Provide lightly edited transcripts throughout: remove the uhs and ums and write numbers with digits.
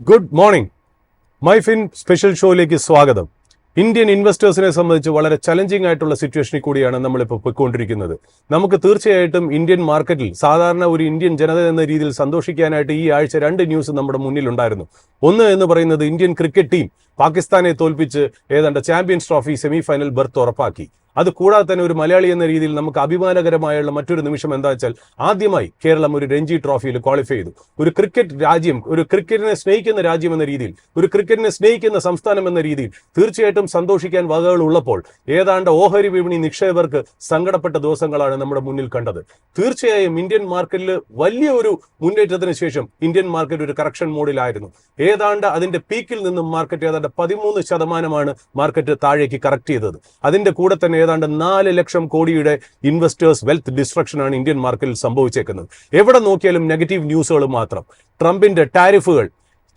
Good morning. Myfin special ഷോയിലേക്ക് സ്വാഗതം. Indian ഇൻവെസ്റ്റേഴ്സിനെ സംബന്ധിച്ച് വളരെ ചലഞ്ചിങ് ആയിട്ടുള്ള സിറ്റുവേഷനിൽ കൂടിയാണ് നമ്മളിപ്പോൾ പോയിക്കൊണ്ടിരിക്കുന്നത്. നമുക്ക് തീർച്ചയായിട്ടും ഇന്ത്യൻ മാർക്കറ്റിൽ സാധാരണ ഒരു ഇന്ത്യൻ ജനത എന്ന രീതിയിൽ സന്തോഷിക്കാനായിട്ട് ഈ ആഴ്ച രണ്ട് ന്യൂസ് നമ്മുടെ മുന്നിലുണ്ടായിരുന്നു. ഒന്ന് എന്ന് പറയുന്നത് ഇന്ത്യൻ ക്രിക്കറ്റ് ടീം പാകിസ്ഥാനെ തോൽപ്പിച്ച് ഏതാണ്ട് champions trophy semi final berth ഉറപ്പാക്കി. അത് കൂടാതെ തന്നെ ഒരു മലയാളി എന്ന രീതിയിൽ നമുക്ക് അഭിമാനകരമായുള്ള മറ്റൊരു നിമിഷം എന്താ വെച്ചാൽ ആദ്യമായി കേരളം ഒരു രഞ്ജി ട്രോഫിയിൽ ക്വാളിഫൈ ചെയ്തു. ഒരു ക്രിക്കറ്റ് രാജ്യം, ഒരു ക്രിക്കറ്റിനെ സ്നേഹിക്കുന്ന രാജ്യം എന്ന രീതിയിൽ, ഒരു ക്രിക്കറ്റിനെ സ്നേഹിക്കുന്ന സംസ്ഥാനം എന്ന രീതിയിൽ തീർച്ചയായിട്ടും സന്തോഷിക്കാൻ വകകൾ ഉള്ളപ്പോൾ ഏതാണ്ട് ഓഹരി വിപണി നിക്ഷേപകർക്ക് സങ്കടപ്പെട്ട ദിവസങ്ങളാണ് നമ്മുടെ മുന്നിൽ കണ്ടത്. തീർച്ചയായും ഇന്ത്യൻ മാർക്കറ്റിൽ വലിയ ഒരു മുന്നേറ്റത്തിന് ശേഷം ഇന്ത്യൻ മാർക്കറ്റ് ഒരു കറക്ഷൻ മോഡിലായിരുന്നു. ഏതാണ്ട് അതിന്റെ പീക്കിൽ നിന്നും മാർക്കറ്റ് ഏതാണ്ട് 13% മാർക്കറ്റ് താഴേക്ക് കറക്റ്റ് ചെയ്തത്. അതിന്റെ കൂടെ തന്നെ ഏതാണ്ട് 4 ലക്ഷം കോടിയുടെ ഇൻവെസ്റ്റേഴ്സ് വെൽത്ത് ഡിസ്ട്രക്ഷൻ ആണ് ഇന്ത്യൻ മാർക്കറ്റിൽ സംഭവിച്ചേക്കുന്നത്. എവിടെ നോക്കിയാലും നെഗറ്റീവ് ന്യൂസുകൾ മാത്രം. ട്രംപിന്റെ ടാരിഫുകൾ,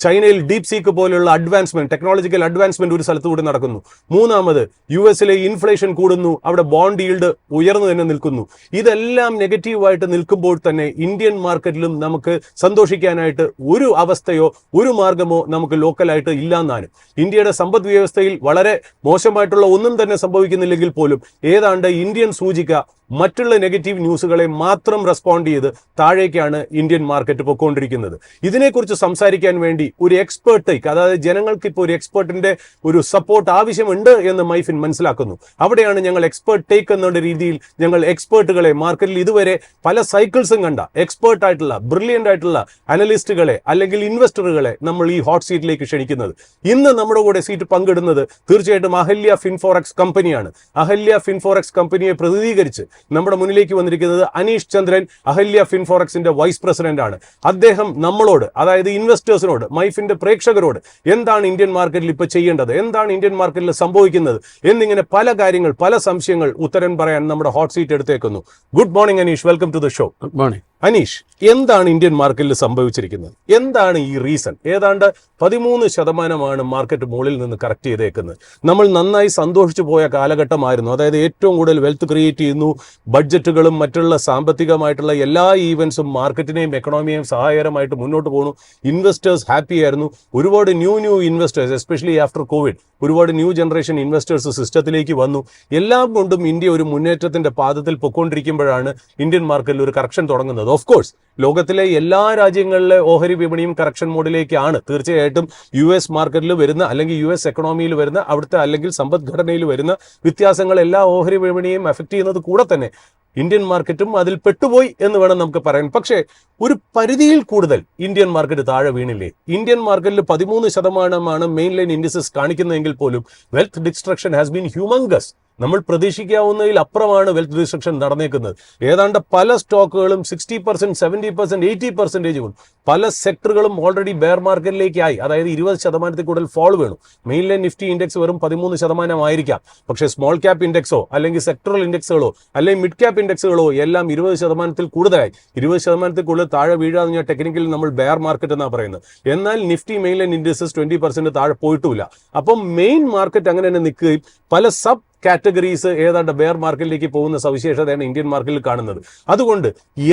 ചൈനയിൽ ഡീപ് സീക്ക് പോലുള്ള അഡ്വാൻസ്മെന്റ്, ടെക്നോളജിക്കൽ അഡ്വാൻസ്മെന്റ് ഒരു സ്ഥലത്ത് കൂടി നടക്കുന്നു. മൂന്നാമത് US-ലെ ഇൻഫ്ലേഷൻ കൂടുന്നു, അവിടെ ബോണ്ട് ഈൽഡ് ഉയർന്നു തന്നെ നിൽക്കുന്നു. ഇതെല്ലാം നെഗറ്റീവായിട്ട് നിൽക്കുമ്പോൾ തന്നെ ഇന്ത്യൻ മാർക്കറ്റിലും നമുക്ക് സന്തോഷിക്കാനായിട്ട് ഒരു അവസ്ഥയോ ഒരു മാർഗമോ നമുക്ക് ലോക്കലായിട്ട് ഇല്ലാന്നാനും. ഇന്ത്യയുടെ സമ്പദ് വ്യവസ്ഥയിൽ വളരെ മോശമായിട്ടുള്ള ഒന്നും തന്നെ സംഭവിക്കുന്നില്ലെങ്കിൽ പോലും ഏതാണ്ട് ഇന്ത്യൻ സൂചിക മറ്റുള്ള നെഗറ്റീവ് ന്യൂസുകളെ മാത്രം റെസ്പോണ്ട് ചെയ്ത് താഴേക്കാണ് ഇന്ത്യൻ മാർക്കറ്റ് പോയിക്കൊണ്ടിരിക്കുന്നത്. ഇതിനെക്കുറിച്ച് സംസാരിക്കാൻ വേണ്ടി ഒരു എക്സ്പേർട്ട് ടേക്ക്, അതായത് ജനങ്ങൾക്ക് ഇപ്പോൾ ഒരു എക്സ്പേർട്ടിന്റെ ഒരു സപ്പോർട്ട് ആവശ്യമുണ്ട് എന്ന് മൈഫിൻ മനസ്സിലാക്കുന്നു. അവിടെയാണ് ഞങ്ങൾ എക്സ്പേർട്ട് ടേക്ക് എന്നുള്ള രീതിയിൽ ഞങ്ങൾ എക്സ്പേർട്ടുകളെ, മാർക്കറ്റിൽ ഇതുവരെ പല സൈക്കിൾസും കണ്ട എക്സ്പേർട്ട് ആയിട്ടുള്ള ബ്രില്യൻ്റ് ആയിട്ടുള്ള അനലിസ്റ്റുകളെ അല്ലെങ്കിൽ ഇൻവെസ്റ്ററുകളെ നമ്മൾ ഈ ഹോട്ട് സീറ്റിലേക്ക് ക്ഷണിക്കുന്നത്. ഇന്ന് നമ്മുടെ കൂടെ സീറ്റ് പങ്കിടുന്നത് തീർച്ചയായിട്ടും അഹല്യ ഫിൻഫോറക്സ് കമ്പനിയാണ്. അഹല്യ ഫിൻഫോറക്സ് കമ്പനിയെ പ്രതിനിധീകരിച്ച് നമ്മുടെ മുന്നിലേക്ക് വന്നിരിക്കുന്നത് അനീഷ് ചന്ദ്രൻ, അഹല്യ ഫിൻഫോറക്സിന്റെ വൈസ് പ്രസിഡന്റ് ആണ്. അദ്ദേഹം നമ്മളോട്, അതായത് ഇൻവെസ്റ്റേഴ്സിനോട്, മൈഫിന്റെ പ്രേക്ഷകരോട് എന്താണ് ഇന്ത്യൻ മാർക്കറ്റിൽ ഇപ്പോൾ ചെയ്യേണ്ടത്, എന്താണ് ഇന്ത്യൻ മാർക്കറ്റിൽ സംഭവിക്കുന്നത് എന്നിങ്ങനെ പല കാര്യങ്ങൾ, പല സംശയങ്ങൾ ഉത്തരം പറയാൻ നമ്മുടെ ഹോട്ട് സീറ്റ് എടുത്തേക്കുന്നു. Good morning Aneesh, welcome to the show. Good morning Aneesh, എന്താണ് ഇന്ത്യൻ മാർക്കറ്റിൽ സംഭവിച്ചിരിക്കുന്നത്? എന്താണ് ഈ റീസൺ? ഏതാണ്ട് 13% മാർക്കറ്റ് മുകളിൽ നിന്ന് കറക്റ്റ് ചെയ്തേക്കുന്നത്. നമ്മൾ നന്നായി സന്തോഷിച്ചു പോയ കാലഘട്ടമായിരുന്നു. അതായത് ഏറ്റവും കൂടുതൽ വെൽത്ത് ക്രിയേറ്റ് ചെയ്യുന്നു, ബഡ്ജറ്റുകളും മറ്റുള്ള സാമ്പത്തികമായിട്ടുള്ള എല്ലാ ഈവൻസും മാർക്കറ്റിനെയും എക്കണോമിയെയും സഹായകരമായിട്ട് മുന്നോട്ട് പോകുന്നു. ഇൻവെസ്റ്റേഴ്സ് ഹാപ്പി ആയിരുന്നു. ഒരുപാട് new investors, especially after Covid, ഒരുപാട് ന്യൂ ജനറേഷൻ ഇൻവെസ്റ്റേഴ്സ് സിസ്റ്റത്തിലേക്ക് വന്നു. എല്ലാം കൊണ്ടും ഇന്ത്യ ഒരു മുന്നേറ്റത്തിന്റെ പാദത്തിൽ പൊയ്ക്കൊണ്ടിരിക്കുമ്പോഴാണ് ഇന്ത്യൻ മാർക്കറ്റിൽ ഒരു കറക്ഷൻ തുടങ്ങുന്നത്. ഓഫ് കോഴ്സ് ലോകത്തിലെ എല്ലാ രാജ്യങ്ങളിലെ ഓഹരി വിപണിയും കറക്ഷൻ മോഡിലേക്കാണ്. തീർച്ചയായിട്ടും US മാർക്കറ്റിൽ വരുന്ന അല്ലെങ്കിൽ US എക്കണോമിയിൽ വരുന്ന അവിടുത്തെ അല്ലെങ്കിൽ സമ്പദ്ഘടനയിൽ വരുന്ന വ്യത്യാസങ്ങൾ എല്ലാ ഓഹരി വിപണിയെയും എഫക്ട് ചെയ്യുന്നത് കൂടെ തന്നെ ഇന്ത്യൻ മാർക്കറ്റും അതിൽ പെട്ടുപോയി എന്ന് വേണം നമുക്ക് പറയാൻ. പക്ഷേ ഒരു പരിധിയിൽ കൂടുതൽ ഇന്ത്യൻ മാർക്കറ്റ് താഴെ വീണില്ലേ? ഇന്ത്യൻ മാർക്കറ്റിൽ 13% മെയിൻ ലൈൻ ഇൻഡിസസ് കാണിക്കുന്നതെങ്കിൽ പോലും wealth destruction has been humongous. നമ്മൾ പ്രതീക്ഷിക്കാവുന്നതിൽ അപ്പുറമാണ് വെൽത്ത് ഡിസ്ട്രക്ഷൻ നടന്നേക്കുന്നത്. ഏതാണ്ട് പല സ്റ്റോക്കുകളും 60%, 70%, 80% പല സെക്ടറുകളും ഓൾറെഡി ബെയർ മാർക്കറ്റിലേക്കായി. അതായത് 20% കൂടുതൽ ഫോൾ വീണു. മെയിൻ ലൈൻ നിഫ്റ്റി ഇൻഡെക്സ് വെറും 13% ആയിരിക്കാം. പക്ഷേ സ്മോൾ ക്യാപ്പ് ഇൻഡെക്സോ അല്ലെങ്കിൽ സെക്ടറൽ ഇൻഡെക്സുകളോ അല്ലെങ്കിൽ മിഡ് ക്യാപ്പ് ഇൻഡെക്സുകളോ എല്ലാം 20% കൂടുതലായി. 20% കൂടുതൽ താഴെ വീഴാന്ന് ഞാൻ ടെക്നിക്കലി നമ്മൾ ബെയർ മാർക്കറ്റ് എന്നാണ് പറയുന്നത്. എന്നാൽ നിഫ്റ്റി മെയിൻ ലൈൻ ഇൻഡെക്സസ് 20% താഴെ പോയിട്ടുമില്ല. അപ്പം മെയിൻ മാർക്കറ്റ് അങ്ങനെ തന്നെ നിൽക്കുകയും പല സബ് കാറ്റഗറീസ് ഏതാണ്ട് ബെയർ മാർക്കറ്റിലേക്ക് പോകുന്ന സവിശേഷതയാണ് ഇന്ത്യൻ മാർക്കറ്റിൽ കാണുന്നത്. അതുകൊണ്ട്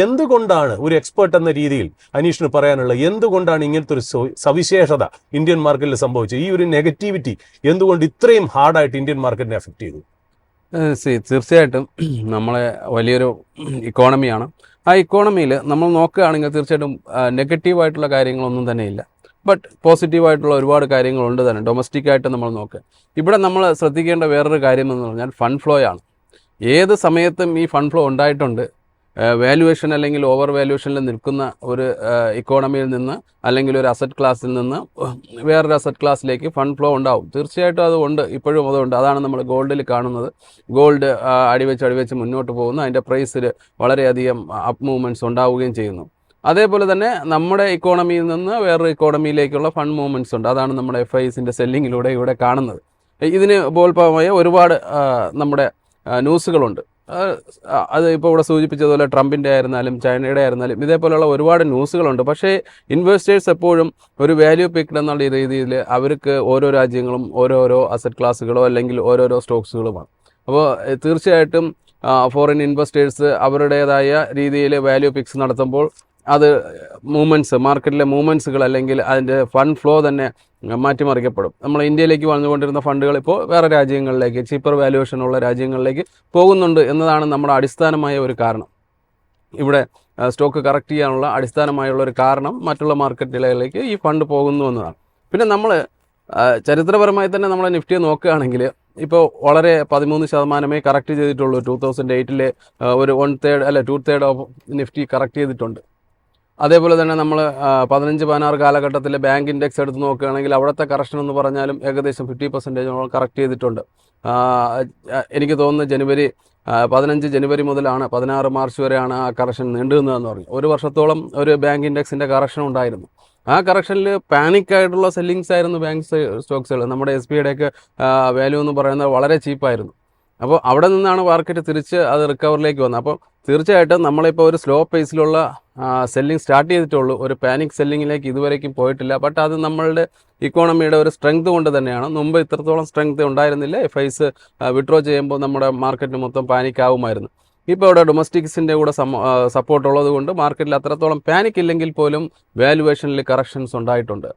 എന്തുകൊണ്ടാണ് ഒരു എക്സ്പേർട്ട് എന്ന രീതിയിൽ അനീഷിന് പറയാനുള്ളത്, എന്തുകൊണ്ടാണ് ഇങ്ങനത്തെ ഒരു സവിശേഷത ഇന്ത്യൻ മാർക്കറ്റിൽ സംഭവിച്ചത്? ഈ ഒരു നെഗറ്റിവിറ്റി എന്തുകൊണ്ട് ഇത്രയും ഹാർഡായിട്ട് ഇന്ത്യൻ മാർക്കറ്റിനെ എഫക്ട് ചെയ്തു? തീർച്ചയായിട്ടും നമ്മളെ വലിയൊരു ഇക്കോണമിയാണ്. ആ ഇക്കോണമിയിൽ നമ്മൾ നോക്കുകയാണെങ്കിൽ തീർച്ചയായിട്ടും നെഗറ്റീവായിട്ടുള്ള കാര്യങ്ങളൊന്നും തന്നെ ഇല്ല. ബട്ട് പോസിറ്റീവായിട്ടുള്ള ഒരുപാട് കാര്യങ്ങളുണ്ട് തന്നെ. ഡൊമസ്റ്റിക്കായിട്ട് നമ്മൾ നോക്കുക, ഇവിടെ നമ്മൾ ശ്രദ്ധിക്കേണ്ട വേറൊരു കാര്യം എന്ന് പറഞ്ഞാൽ ഫണ്ട് ഫ്ലോ ആണ്. ഏത് സമയത്തും ഈ ഫണ്ട് ഫ്ലോ ഉണ്ടായിട്ടുണ്ട്. വാല്യുവേഷൻ അല്ലെങ്കിൽ ഓവർ വാല്യുവേഷനിൽ നിൽക്കുന്ന ഒരു ഇക്കോണമിയിൽ നിന്ന് അല്ലെങ്കിൽ ഒരു അസറ്റ് ക്ലാസ്സിൽ നിന്ന് വേറൊരു അസറ്റ് ക്ലാസ്സിലേക്ക് ഫണ്ട് ഫ്ലോ ഉണ്ടാവും. തീർച്ചയായിട്ടും അതുകൊണ്ട്, ഇപ്പോഴും അതുകൊണ്ട്. അതാണ് നമ്മൾ ഗോൾഡിൽ കാണുന്നത്. ഗോൾഡ് അടിവെച്ച് മുന്നോട്ട് പോകുന്നു. അതിൻ്റെ പ്രൈസിൽ വളരെയധികം അപ്പ് മൂവ്മെൻറ്റ്സ് ഉണ്ടാവുകയും ചെയ്യുന്നു. അതേപോലെ തന്നെ നമ്മുടെ ഇക്കോണമിയിൽ നിന്ന് വേറൊരു ഇക്കോണമിയിലേക്കുള്ള ഫണ്ട് മൂവ്മെൻറ്റ്സ് ഉണ്ട്. അതാണ് നമ്മുടെ FISന്റെ സെല്ലിങ്ങിലൂടെ ഇവിടെ കാണുന്നത്. ഇതിന് ബോൾപമായ ഒരുപാട് നമ്മുടെ ന്യൂസുകളുണ്ട്. അത് ഇപ്പോൾ ഇവിടെ സൂചിപ്പിച്ചതുപോലെ ട്രംപിൻ്റെ ആയിരുന്നാലും ചൈനയുടെ ആയിരുന്നാലും ഇതേപോലെയുള്ള ഒരുപാട് ന്യൂസുകളുണ്ട്. പക്ഷേ ഇൻവെസ്റ്റേഴ്സ് എപ്പോഴും ഒരു വാല്യൂ പിക്ഡ് എന്നുള്ള രീതിയിൽ അവർക്ക് ഓരോ രാജ്യങ്ങളും ഓരോരോ അസറ്റ് ക്ലാസ്സുകളോ അല്ലെങ്കിൽ ഓരോരോ സ്റ്റോക്സുകളുമാണ്. അപ്പോൾ തീർച്ചയായിട്ടും ഫോറിൻ ഇൻവെസ്റ്റേഴ്സ് അവരുടേതായ രീതിയിൽ വാല്യൂ പിക്സ് നടത്തുമ്പോൾ അത് മാർക്കറ്റിലെ മൂവ്മെൻറ്റ്സുകൾ അല്ലെങ്കിൽ അതിൻ്റെ ഫണ്ട് ഫ്ലോ തന്നെ മാറ്റിമറിക്കപ്പെടും. നമ്മൾ ഇന്ത്യയിലേക്ക് വന്നുകൊണ്ടിരുന്ന ഫണ്ടുകൾ ഇപ്പോൾ വേറെ രാജ്യങ്ങളിലേക്ക്, ചീപ്പർ വാല്യുവേഷനുള്ള രാജ്യങ്ങളിലേക്ക് പോകുന്നുണ്ട് എന്നതാണ് നമ്മുടെ അടിസ്ഥാനമായ ഒരു കാരണം. ഇവിടെ സ്റ്റോക്ക് കറക്റ്റ് ചെയ്യാനുള്ള അടിസ്ഥാനമായുള്ള ഒരു കാരണം മറ്റുള്ള മാർക്കറ്റുകളിലേക്ക് ഈ ഫണ്ട് പോകുന്നു എന്നതാണ്. പിന്നെ നമ്മൾ ചരിത്രപരമായി തന്നെ നമ്മളെ നിഫ്റ്റിയെ നോക്കുകയാണെങ്കിൽ ഇപ്പോൾ വളരെ 13% കറക്റ്റ് ചെയ്തിട്ടുള്ളൂ. 2008 ഒരു 1/3 അല്ല 2/3 ഓഫ് നിഫ്റ്റി കറക്റ്റ് ചെയ്തിട്ടുണ്ട്. അതേപോലെ തന്നെ നമ്മൾ 15-16 കാലഘട്ടത്തിലെ ബാങ്ക് ഇൻഡെക്സ് എടുത്ത് നോക്കുകയാണെങ്കിൽ അവിടുത്തെ കറക്ഷൻ എന്ന് പറഞ്ഞാലും ഏകദേശം 50% കറക്റ്റ് ചെയ്തിട്ടുണ്ട്. എനിക്ക് തോന്നുന്നു 15 ജനുവരി മുതലാണ് 16 മാർച്ച് വരെയാണ് ആ കറക്ഷൻ നീണ്ടുനിന്നതെന്ന് പറഞ്ഞു. ഒരു വർഷത്തോളം ഒരു ബാങ്ക് ഇൻഡെക്സിൻ്റെ കറക്ഷൻ ഉണ്ടായിരുന്നു. ആ കറക്ഷനിൽ പാനിക്കായിട്ടുള്ള സെല്ലിങ്സ് ആയിരുന്നു ബാങ്ക് സ്റ്റോക്സുകൾ. നമ്മുടെ SBIയുടെയൊക്കെ വാല്യൂ എന്ന് പറയുന്നത് വളരെ ചീപ്പായിരുന്നു. അപ്പോൾ അവിടെ നിന്നാണ് മാർക്കറ്റ് തിരിച്ച് അത് റിക്കവറിലേക്ക് വന്നത്. അപ്പോൾ തീർച്ചയായിട്ടും നമ്മളിപ്പോൾ ഒരു സ്ലോ പേസിലുള്ള സെല്ലിംഗ് സ്റ്റാർട്ട് ചെയ്തിട്ടുള്ളൂ. ഒരു പാനിക് സെല്ലിങ്ങിലേക്ക് ഇതുവരേക്കും പോയിട്ടില്ല. ബട്ട് അത് നമ്മളുടെ ഇക്കോണമിയുടെ ഒരു സ്ട്രെങ്ത് കൊണ്ട് തന്നെയാണ്. മുമ്പ് ഇത്രത്തോളം സ്ട്രെങ്ത് ഉണ്ടായിരുന്നില്ല. FIs വിഡ്രോ ചെയ്യുമ്പോൾ നമ്മുടെ മാർക്കറ്റ് മൊത്തം പാനിക് ആവുമായിരുന്നു. ഇപ്പോൾ ഇവിടെ ഡൊമസ്റ്റിക്സിൻ്റെ കൂടെ സപ്പോർട്ട് ഉള്ളത് കൊണ്ട് മാർക്കറ്റിൽ അത്രത്തോളം പാനിക് ഇല്ലെങ്കിൽ പോലും വാല്യുവേഷനിൽ കറക്ഷൻസ് ഉണ്ടായിട്ടുണ്ട്.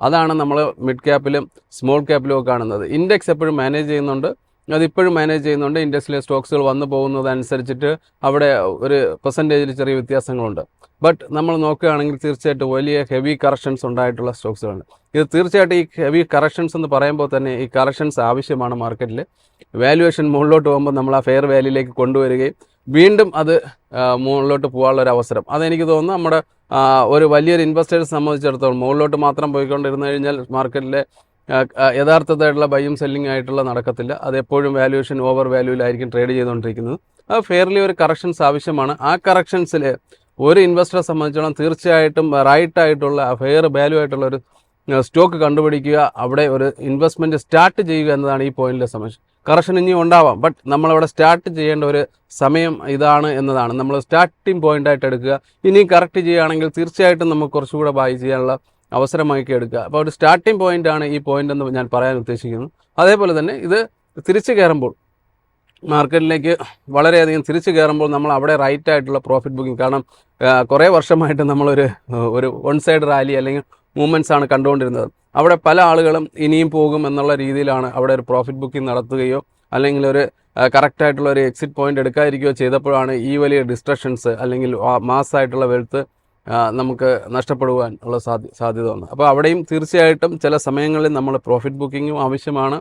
അതാണ് നമ്മൾ മിഡ് ക്യാപ്പിലും സ്മോൾ ക്യാപ്പിലും ഒക്കെ കാണുന്നത്. ഇൻഡെക്സ് എപ്പോഴും മാനേജ് ചെയ്യുന്നുണ്ട്, അതിപ്പോഴും മാനേജ് ചെയ്യുന്നുണ്ട്. ഇൻഡെക്സിലെ സ്റ്റോക്സുകൾ വന്നു പോകുന്നതനുസരിച്ചിട്ട് അവിടെ ഒരു പെർസെൻറ്റേജിൽ ചെറിയ വ്യത്യാസങ്ങളുണ്ട്. ബട്ട് നമ്മൾ നോക്കുകയാണെങ്കിൽ തീർച്ചയായിട്ടും വലിയ ഹെവി കറക്ഷൻസ് ഉണ്ടായിട്ടുള്ള സ്റ്റോക്സുകളുണ്ട്. ഇത് തീർച്ചയായിട്ടും ഈ ഹെവി കറക്ഷൻസ് എന്ന് പറയുമ്പോൾ തന്നെ ഈ കറക്ഷൻസ് ആവശ്യമാണ് മാർക്കറ്റിൽ. വാല്യുവേഷൻ മുകളിലോട്ട് പോകുമ്പോൾ നമ്മൾ ആ ഫെയർ വാല്യൂയിലേക്ക് കൊണ്ടുവരികയും വീണ്ടും അത് മുകളിലോട്ട് പോകാനുള്ള ഒരു അവസരം, അതെനിക്ക് തോന്നുന്നു നമ്മുടെ ഒരു വലിയൊരു ഇൻവെസ്റ്റേഴ്സ് സംബന്ധിച്ചിടത്തോളം മുകളിലോട്ട് മാത്രം പോയിക്കൊണ്ടിരുന്നു കഴിഞ്ഞാൽ മാർക്കറ്റിലെ യഥാർത്ഥമായിട്ടുള്ള ബൈയും സെല്ലിംഗ് ആയിട്ടുള്ള നടക്കത്തില്ല. അത് എപ്പോഴും വാല്യുവേഷൻ ഓവർ വാല്യൂവിലായിരിക്കും ട്രേഡ് ചെയ്തുകൊണ്ടിരിക്കുന്നത്. അത് ഫെയർലി ഒരു കറക്ഷൻസ് ആവശ്യമാണ്. ആ കറക്ഷൻസിൽ ഒരു ഇൻവെസ്റ്ററെ സംബന്ധിച്ചിടത്തോളം തീർച്ചയായിട്ടും റൈറ്റ് ആയിട്ടുള്ള ഫെയർ വാല്യൂ ആയിട്ടുള്ള ഒരു സ്റ്റോക്ക് കണ്ടുപിടിക്കുക, അവിടെ ഒരു ഇൻവെസ്റ്റ്മെൻറ്റ് സ്റ്റാർട്ട് ചെയ്യുക എന്നതാണ് ഈ പോയിന്റിലെ സമയം. കറക്ഷൻ ഇനിയും ഉണ്ടാവാം, ബട്ട് നമ്മളവിടെ സ്റ്റാർട്ട് ചെയ്യേണ്ട ഒരു സമയം ഇതാണ് എന്നതാണ്. നമ്മൾ സ്റ്റാർട്ടിംഗ് പോയിൻ്റായിട്ട് എടുക്കുക. ഇനിയും കറക്റ്റ് ചെയ്യുകയാണെങ്കിൽ തീർച്ചയായിട്ടും നമുക്ക് കുറച്ചുകൂടെ ബൈ ചെയ്യാനുള്ള അവസരമാക്കി എടുക്കുക. അപ്പോൾ ഒരു സ്റ്റാർട്ടിംഗ് പോയിൻ്റാണ് ഈ പോയിൻ്റ് എന്ന് ഞാൻ പറയാൻ ഉദ്ദേശിക്കുന്നു. അതേപോലെ തന്നെ ഇത് തിരിച്ചു കയറുമ്പോൾ മാർക്കറ്റിലേക്ക് വളരെയധികം തിരിച്ചു കയറുമ്പോൾ നമ്മൾ അവിടെ റൈറ്റ് ആയിട്ടുള്ള പ്രോഫിറ്റ് ബുക്കിംഗ്, കാരണം കുറേ വർഷമായിട്ട് നമ്മളൊരു വൺ സൈഡ് റാലി അല്ലെങ്കിൽ മൂവ്മെൻറ്റ്സ് ആണ് കണ്ടുകൊണ്ടിരുന്നത്. അവിടെ പല ആളുകളും ഇനിയും പോകും എന്നുള്ള രീതിയിലാണ് അവിടെ ഒരു പ്രോഫിറ്റ് ബുക്കിംഗ് നടത്തുകയോ അല്ലെങ്കിൽ ഒരു കറക്റ്റായിട്ടുള്ള ഒരു എക്സിറ്റ് പോയിൻ്റ് എടുക്കാതിരിക്കുകയോ ചെയ്തപ്പോഴാണ് ഈ വലിയ ഡിസ്ട്രക്ഷൻസ് അല്ലെങ്കിൽ മാസ്സായിട്ടുള്ള വെൽത്ത് നമുക്ക് നഷ്ടപ്പെടുവാൻ ഉള്ള സാധ്യത വന്നത്. അപ്പോൾ അവിടെയും തീർച്ചയായിട്ടും ചില സമയങ്ങളിൽ നമ്മൾ പ്രോഫിറ്റ് ബുക്കിങ്ങും ആവശ്യമാണ്.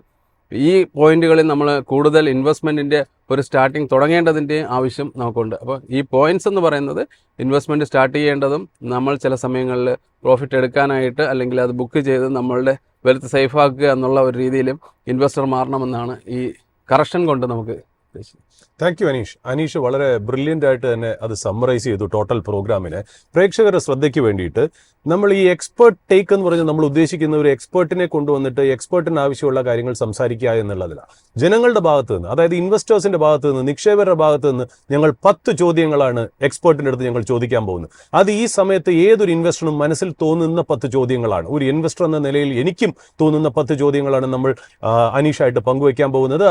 ഈ പോയിന്റുകളിൽ നമ്മൾ കൂടുതൽ ഇൻവെസ്റ്റ്മെൻറ്റിൻ്റെ ഒരു സ്റ്റാർട്ടിങ് തുടങ്ങേണ്ടതിൻ്റെ ആവശ്യം നമുക്കുണ്ട്. അപ്പോൾ ഈ പോയിന്റ്സ് എന്ന് പറയുന്നത് ഇൻവെസ്റ്റ്മെൻറ്റ് സ്റ്റാർട്ട് ചെയ്യേണ്ടതും നമ്മൾ ചില സമയങ്ങളിൽ പ്രോഫിറ്റ് എടുക്കാനായിട്ട് അല്ലെങ്കിൽ അത് ബുക്ക് ചെയ്ത് നമ്മളുടെ വെൽത്ത് സേഫാക്കുക എന്നുള്ള ഒരു രീതിയിലും ഇൻവെസ്റ്റർ മാറണമെന്നാണ് ഈ കറക്ഷൻ കൊണ്ട് നമുക്ക് ഉദ്ദേശിക്കുന്നത്. താങ്ക് യു അനീഷ് വളരെ ബ്രില്യൻ്റ് ആയിട്ട് തന്നെ അത് സമ്മറൈസ് ചെയ്തു ടോട്ടൽ പ്രോഗ്രാമിനെ. പ്രേക്ഷകരുടെ ശ്രദ്ധയ്ക്ക് വേണ്ടിയിട്ട് നമ്മൾ ഈ എക്സ്പേർട്ട് ടേക്ക് എന്ന് പറഞ്ഞാൽ നമ്മൾ ഉദ്ദേശിക്കുന്ന ഒരു എക്സ്പേർട്ടിനെ കൊണ്ടുവന്നിട്ട് എക്സ്പേർട്ടിന് ആവശ്യമുള്ള കാര്യങ്ങൾ സംസാരിക്കുക എന്നുള്ളതിലാണ്. ജനങ്ങളുടെ ഭാഗത്ത് നിന്ന്, അതായത് ഇൻവെസ്റ്റേഴ്സിന്റെ ഭാഗത്ത് നിന്ന്, നിക്ഷേപകരുടെ ഭാഗത്ത് നിന്ന് ഞങ്ങൾ 10 ചോദ്യങ്ങളാണ് എക്സ്പേർട്ടിൻ്റെ അടുത്ത് ഞങ്ങൾ ചോദിക്കാൻ പോകുന്നത്. അത് ഈ സമയത്ത് ഏതൊരു ഇൻവെസ്റ്ററിനും മനസ്സിൽ തോന്നുന്ന 10 ചോദ്യങ്ങളാണ്. ഒരു ഇൻവെസ്റ്റർ എന്ന നിലയിൽ എനിക്കും തോന്നുന്ന 10 ചോദ്യങ്ങളാണ് നമ്മൾ അനീഷായിട്ട് പങ്കുവയ്ക്കാൻ പോകുന്നത്.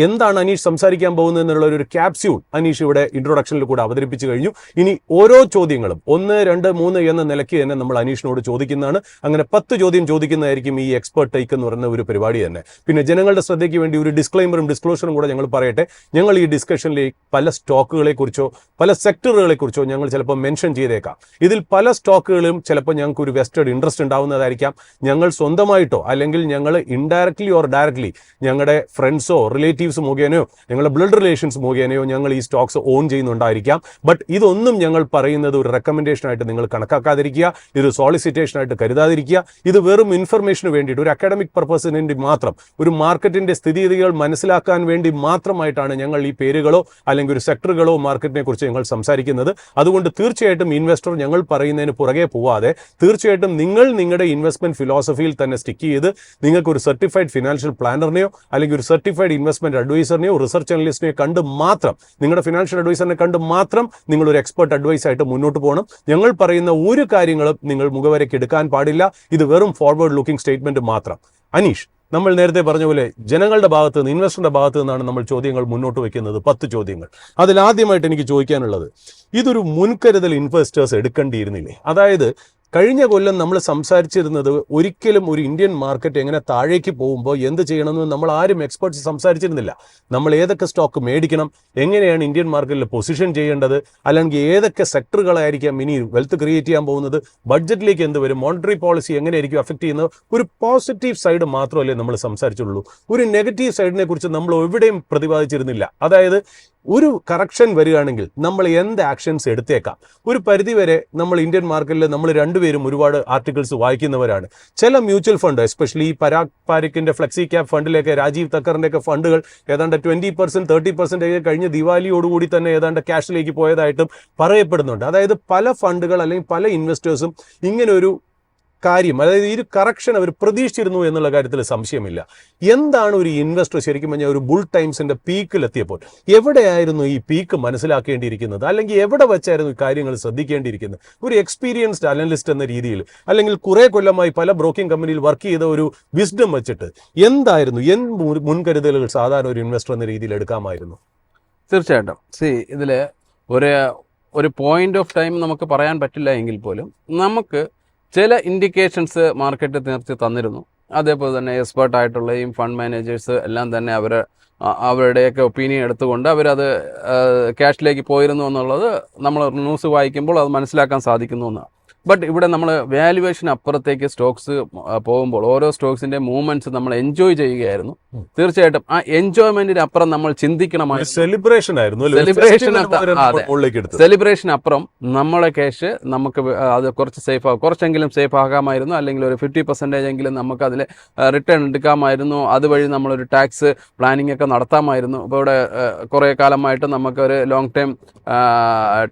എന്താണ് അനീഷ് സംസാരിക്കാൻ പോകുന്നത് എന്നുള്ള ഒരു ക്യാപ്സ്യൂൾ അനീഷ് ഇവിടെ ഇൻട്രൊഡക്ഷനിൽ കൂടെ അവതരിപ്പിച്ചു കഴിഞ്ഞു. ഇനി ഓരോ ചോദ്യങ്ങളും 1, 2, 3 എന്ന നിലയ്ക്ക് തന്നെ നമ്മൾ അനീഷിനോട് ചോദിക്കുന്നതാണ്. അങ്ങനെ 10 ചോദ്യം ചോദിക്കുന്നതായിരിക്കും ഈ എക്സ്പേർട്ട് ടേക്ക് എന്ന് പറയുന്ന ഒരു പരിപാടി തന്നെ. പിന്നെ ജനങ്ങളുടെ ശ്രദ്ധയ്ക്ക് വേണ്ടി ഒരു ഡിസ്ക്ലൈമറും ഡിസ്ക്ലോഷറും കൂടെ ഞങ്ങൾ പറയട്ടെ. ഞങ്ങൾ ഈ ഡിസ്കഷനിലേക്ക് പല സ്റ്റോക്കുകളെ കുറിച്ചോ പല സെക്ടറുകളെ കുറിച്ചോ ഞങ്ങൾ ചിലപ്പോൾ മെൻഷൻ ചെയ്തേക്കാം. ഇതിൽ പല സ്റ്റോക്കുകളും ചിലപ്പോൾ ഞങ്ങൾക്ക് ഒരു വെസ്റ്റഡ് ഇൻട്രസ്റ്റ് ഉണ്ടാവുന്നതായിരിക്കാം. ഞങ്ങൾ സ്വന്തമായിട്ടോ അല്ലെങ്കിൽ ഞങ്ങൾ ഇൻഡയറക്ട്ലി ഓർ ഡയറക്ട്ലി ഞങ്ങളുടെ ഫ്രണ്ട്സോ റിലേറ്റീവ്സ് മുഖേനയോ ഞങ്ങളുടെ ബ്ലഡ് റിലേഷൻസ് മുഖേനയോ ഞങ്ങൾ ഈ സ്റ്റോക്സ് ഓൺ ചെയ്യുന്നുണ്ടായിരിക്കാം. ബട്ട് ഇതൊന്നും ഞങ്ങൾ പറയുന്നത് ഒരു റെക്കമെൻഡേഷൻ ആയിട്ട് നിങ്ങൾ കണക്കാക്കാതിരിക്കുക, ഇതൊരു സോളിസിറ്റേഷൻ ആയിട്ട് കരുതാതിരിക്കുക. ഇത് വെറും ഇൻഫർമേഷന് വേണ്ടിയിട്ട്, ഒരു അക്കാഡമിക് പർപ്പസിന് വേണ്ടി മാത്രം, ഒരു മാർക്കറ്റിന്റെ സ്ഥിതിഗതികൾ മനസ്സിലാക്കാൻ വേണ്ടി മാത്രമായിട്ടാണ് ഞങ്ങൾ ഈ പേരുകളോ അല്ലെങ്കിൽ ഒരു സെക്ടറുകളോ മാർക്കറ്റിനെ കുറിച്ച് ഞങ്ങൾ സംസാരിക്കുന്നത്. അതുകൊണ്ട് തീർച്ചയായിട്ടും ഇൻവെസ്റ്റർ ഞങ്ങൾ പറയുന്നതിന് പുറകെ പോവാതെ തീർച്ചയായിട്ടും നിങ്ങൾ നിങ്ങളുടെ ഇൻവെസ്റ്റ്മെന്റ് ഫിലോസഫിയിൽ തന്നെ സ്റ്റിക്ക് ചെയ്ത് നിങ്ങൾക്ക് ഒരു സർട്ടിഫൈഡ് ഫിനാൻഷ്യൽ പ്ലാനറിനെയോ അല്ലെങ്കിൽ ഒരു സർട്ടിഫൈഡ് ഇൻവെസ്റ്റ്മെന്റ് അഡ്വൈസറിനെയോ റിസർച്ച് അനലിസ്റ്റിനെയോ കണ്ട് മാത്രം, നിങ്ങളുടെ ഫിനാൻഷ്യൽ അഡ്വൈസറിനെ കണ്ട് മാത്രം നിങ്ങൾ ഒരു എക്സ്പെർട്ട് അഡ്വൈസ് ആയിട്ട് മുന്നോട്ട് പോകണം. ഞങ്ങൾ പറയുന്ന ഒരു കാര്യങ്ങളും നിങ്ങൾ മുഖവരയ്ക്ക് എടുക്കാൻ പാടില്ല. ഇത് വെറും ഫോർവേഡ് ലുക്കിംഗ് സ്റ്റേറ്റ്മെന്റ് മാത്രം. അനീഷ്, നമ്മൾ നേരത്തെ പറഞ്ഞ പോലെ ജനങ്ങളുടെ ഭാഗത്ത് നിന്ന്, ഇൻവെസ്റ്ററിന്റെ ഭാഗത്ത് നിന്നാണ് നമ്മൾ ചോദ്യങ്ങൾ മുന്നോട്ട് വയ്ക്കുന്നത്. 10 ചോദ്യങ്ങൾ. അതിലാദ്യമായിട്ട് എനിക്ക് ചോദിക്കാനുള്ളത്, ഇതൊരു മുൻകരുതൽ ഇൻവെസ്റ്റേഴ്സ് എടുക്കേണ്ടിയിരുന്നില്ലേ? അതായത് കഴിഞ്ഞ കൊല്ലം നമ്മൾ സംസാരിച്ചിരുന്നത് ഒരിക്കലും ഒരു ഇന്ത്യൻ മാർക്കറ്റ് എങ്ങനെ താഴേക്ക് പോകുമ്പോൾ എന്ത് ചെയ്യണമെന്ന് നമ്മൾ ആരും എക്സ്പെർട്സ് സംസാരിച്ചിരുന്നില്ല. നമ്മൾ ഏതൊക്കെ സ്റ്റോക്ക് മേടിക്കണം, എങ്ങനെയാണ് ഇന്ത്യൻ മാർക്കറ്റിൽ പൊസിഷൻ ചെയ്യേണ്ടത്, അല്ലെങ്കിൽ ഏതൊക്കെ സെക്ടറുകളായിരിക്കാം ഇനി വെൽത്ത് ക്രിയേറ്റ് ചെയ്യാൻ പോകുന്നത്, ബഡ്ജറ്റിലേക്ക് എന്ത് വരും, മോണിറ്ററി പോളിസി എങ്ങനെയായിരിക്കും അഫക്ട് ചെയ്യുന്നത്. ഒരു പോസിറ്റീവ് സൈഡ് മാത്രമല്ലേ നമ്മൾ സംസാരിച്ചുള്ളൂ. ഒരു നെഗറ്റീവ് സൈഡിനെ കുറിച്ച് നമ്മൾ എവിടെയും പ്രതിപാദിച്ചിരുന്നില്ല. അതായത് ഒരു കറക്ഷൻ വരികയാണെങ്കിൽ നമ്മൾ എന്ത് ആക്ഷൻസ് എടുത്തേക്കാം. ഒരു പരിധിവരെ നമ്മൾ ഇന്ത്യൻ മാർക്കറ്റിൽ നമ്മൾ രണ്ടുപേരും ഒരുപാട് ആർട്ടിക്കിൾസ് വായിക്കുന്നവരാണ്. ചില മ്യൂച്വൽ ഫണ്ട്, എസ്പെഷ്യലി ഈ പരാഗ് പാരിക്കിന്റെ ഫ്ലെക്സി ക്യാപ് ഫണ്ടിലേക്ക്, രാജീവ് തക്കറിന്റെ ഒക്കെ ഫണ്ടുകൾ ഏതാണ്ട് 20%, 30% കഴിഞ്ഞ ദിവാലിയോടുകൂടി തന്നെ ഏതാണ്ട് ക്യാഷിലേക്ക് പോയതായിട്ടും പറയപ്പെടുന്നുണ്ട്. അതായത് പല ഫണ്ടുകൾ അല്ലെങ്കിൽ പല ഇൻവെസ്റ്റേഴ്സും ഇങ്ങനെ ഒരു കാര്യം, അതായത് ഈ ഒരു കറക്ഷൻ അവർ പ്രതീക്ഷിച്ചിരുന്നു എന്നുള്ള കാര്യത്തിൽ സംശയമില്ല. എന്താണ് ഒരു ഇൻവെസ്റ്റർ ശരിക്കും പറഞ്ഞാൽ ഒരു ബുൾ ടൈംസിന്റെ പീക്കിലെത്തിയപ്പോൾ എവിടെയായിരുന്നു ഈ പീക്ക് മനസ്സിലാക്കേണ്ടിയിരിക്കുന്നത്, അല്ലെങ്കിൽ എവിടെ വെച്ചായിരുന്നു ഈ കാര്യങ്ങൾ ശ്രദ്ധിക്കേണ്ടിയിരിക്കുന്നത്? ഒരു എക്സ്പീരിയൻസ്ഡ് അനലിസ്റ്റ് എന്ന രീതിയിൽ, അല്ലെങ്കിൽ കുറെ കൊല്ലമായി പല ബ്രോക്കിംഗ് കമ്പനിയിൽ വർക്ക് ചെയ്ത ഒരു വിസ്ഡം വെച്ചിട്ട് എന്തായിരുന്നു മുൻകരുതലുകൾ സാധാരണ ഒരു ഇൻവെസ്റ്റർ എന്ന രീതിയിൽ എടുക്കാമായിരുന്നു? തീർച്ചയായിട്ടും ഇതിൽ ഒരു പോയിന്റ് ഓഫ് ടൈം നമുക്ക് പറയാൻ പറ്റില്ല എങ്കിൽ പോലും നമുക്ക് ചില ഇൻഡിക്കേഷൻസ് മാർക്കറ്റ് നേരത്തെ തന്നിരുന്നു. അതേപോലെ തന്നെ എക്സ്പേർട്ട് ആയിട്ടുള്ള ഈ ഫണ്ട് മാനേജേഴ്സ് എല്ലാം തന്നെ അവരുടെയൊക്കെ ഒപ്പീനിയൻ എടുത്തുകൊണ്ട് അവരത് ക്യാഷിലേക്ക് പോയിരുന്നു എന്നുള്ളത് നമ്മൾ ന്യൂസ് വായിക്കുമ്പോൾ അത് മനസ്സിലാക്കാൻ സാധിക്കുന്നു എന്നാണ്. ബട്ട് ഇവിടെ നമ്മൾ വാല്യുവേഷൻ അപ്പുറത്തേക്ക് സ്റ്റോക്സ് പോകുമ്പോൾ ഓരോ സ്റ്റോക്സിന്റെ മൂവ്മെന്റ്സ് നമ്മൾ എൻജോയ് ചെയ്യുകയായിരുന്നു. തീർച്ചയായിട്ടും ആ എൻജോയ്മെന്റിന് അപ്പുറം നമ്മൾ ചിന്തിക്കണമായിരുന്നു. സെലിബ്രേഷൻ അപ്പുറം നമ്മളെ ക്യാഷ് നമുക്ക് അത് കുറച്ചെങ്കിലും സേഫ് ആകാമായിരുന്നു, അല്ലെങ്കിൽ ഒരു 50% എങ്കിലും നമുക്ക് അതിൽ റിട്ടേൺ എടുക്കാമായിരുന്നു. അതുവഴി നമ്മളൊരു ടാക്സ് പ്ലാനിങ് ഒക്കെ നടത്താമായിരുന്നു. ഇപ്പോൾ ഇവിടെ കുറേ കാലമായിട്ട് നമുക്കൊരു ലോങ് ടൈം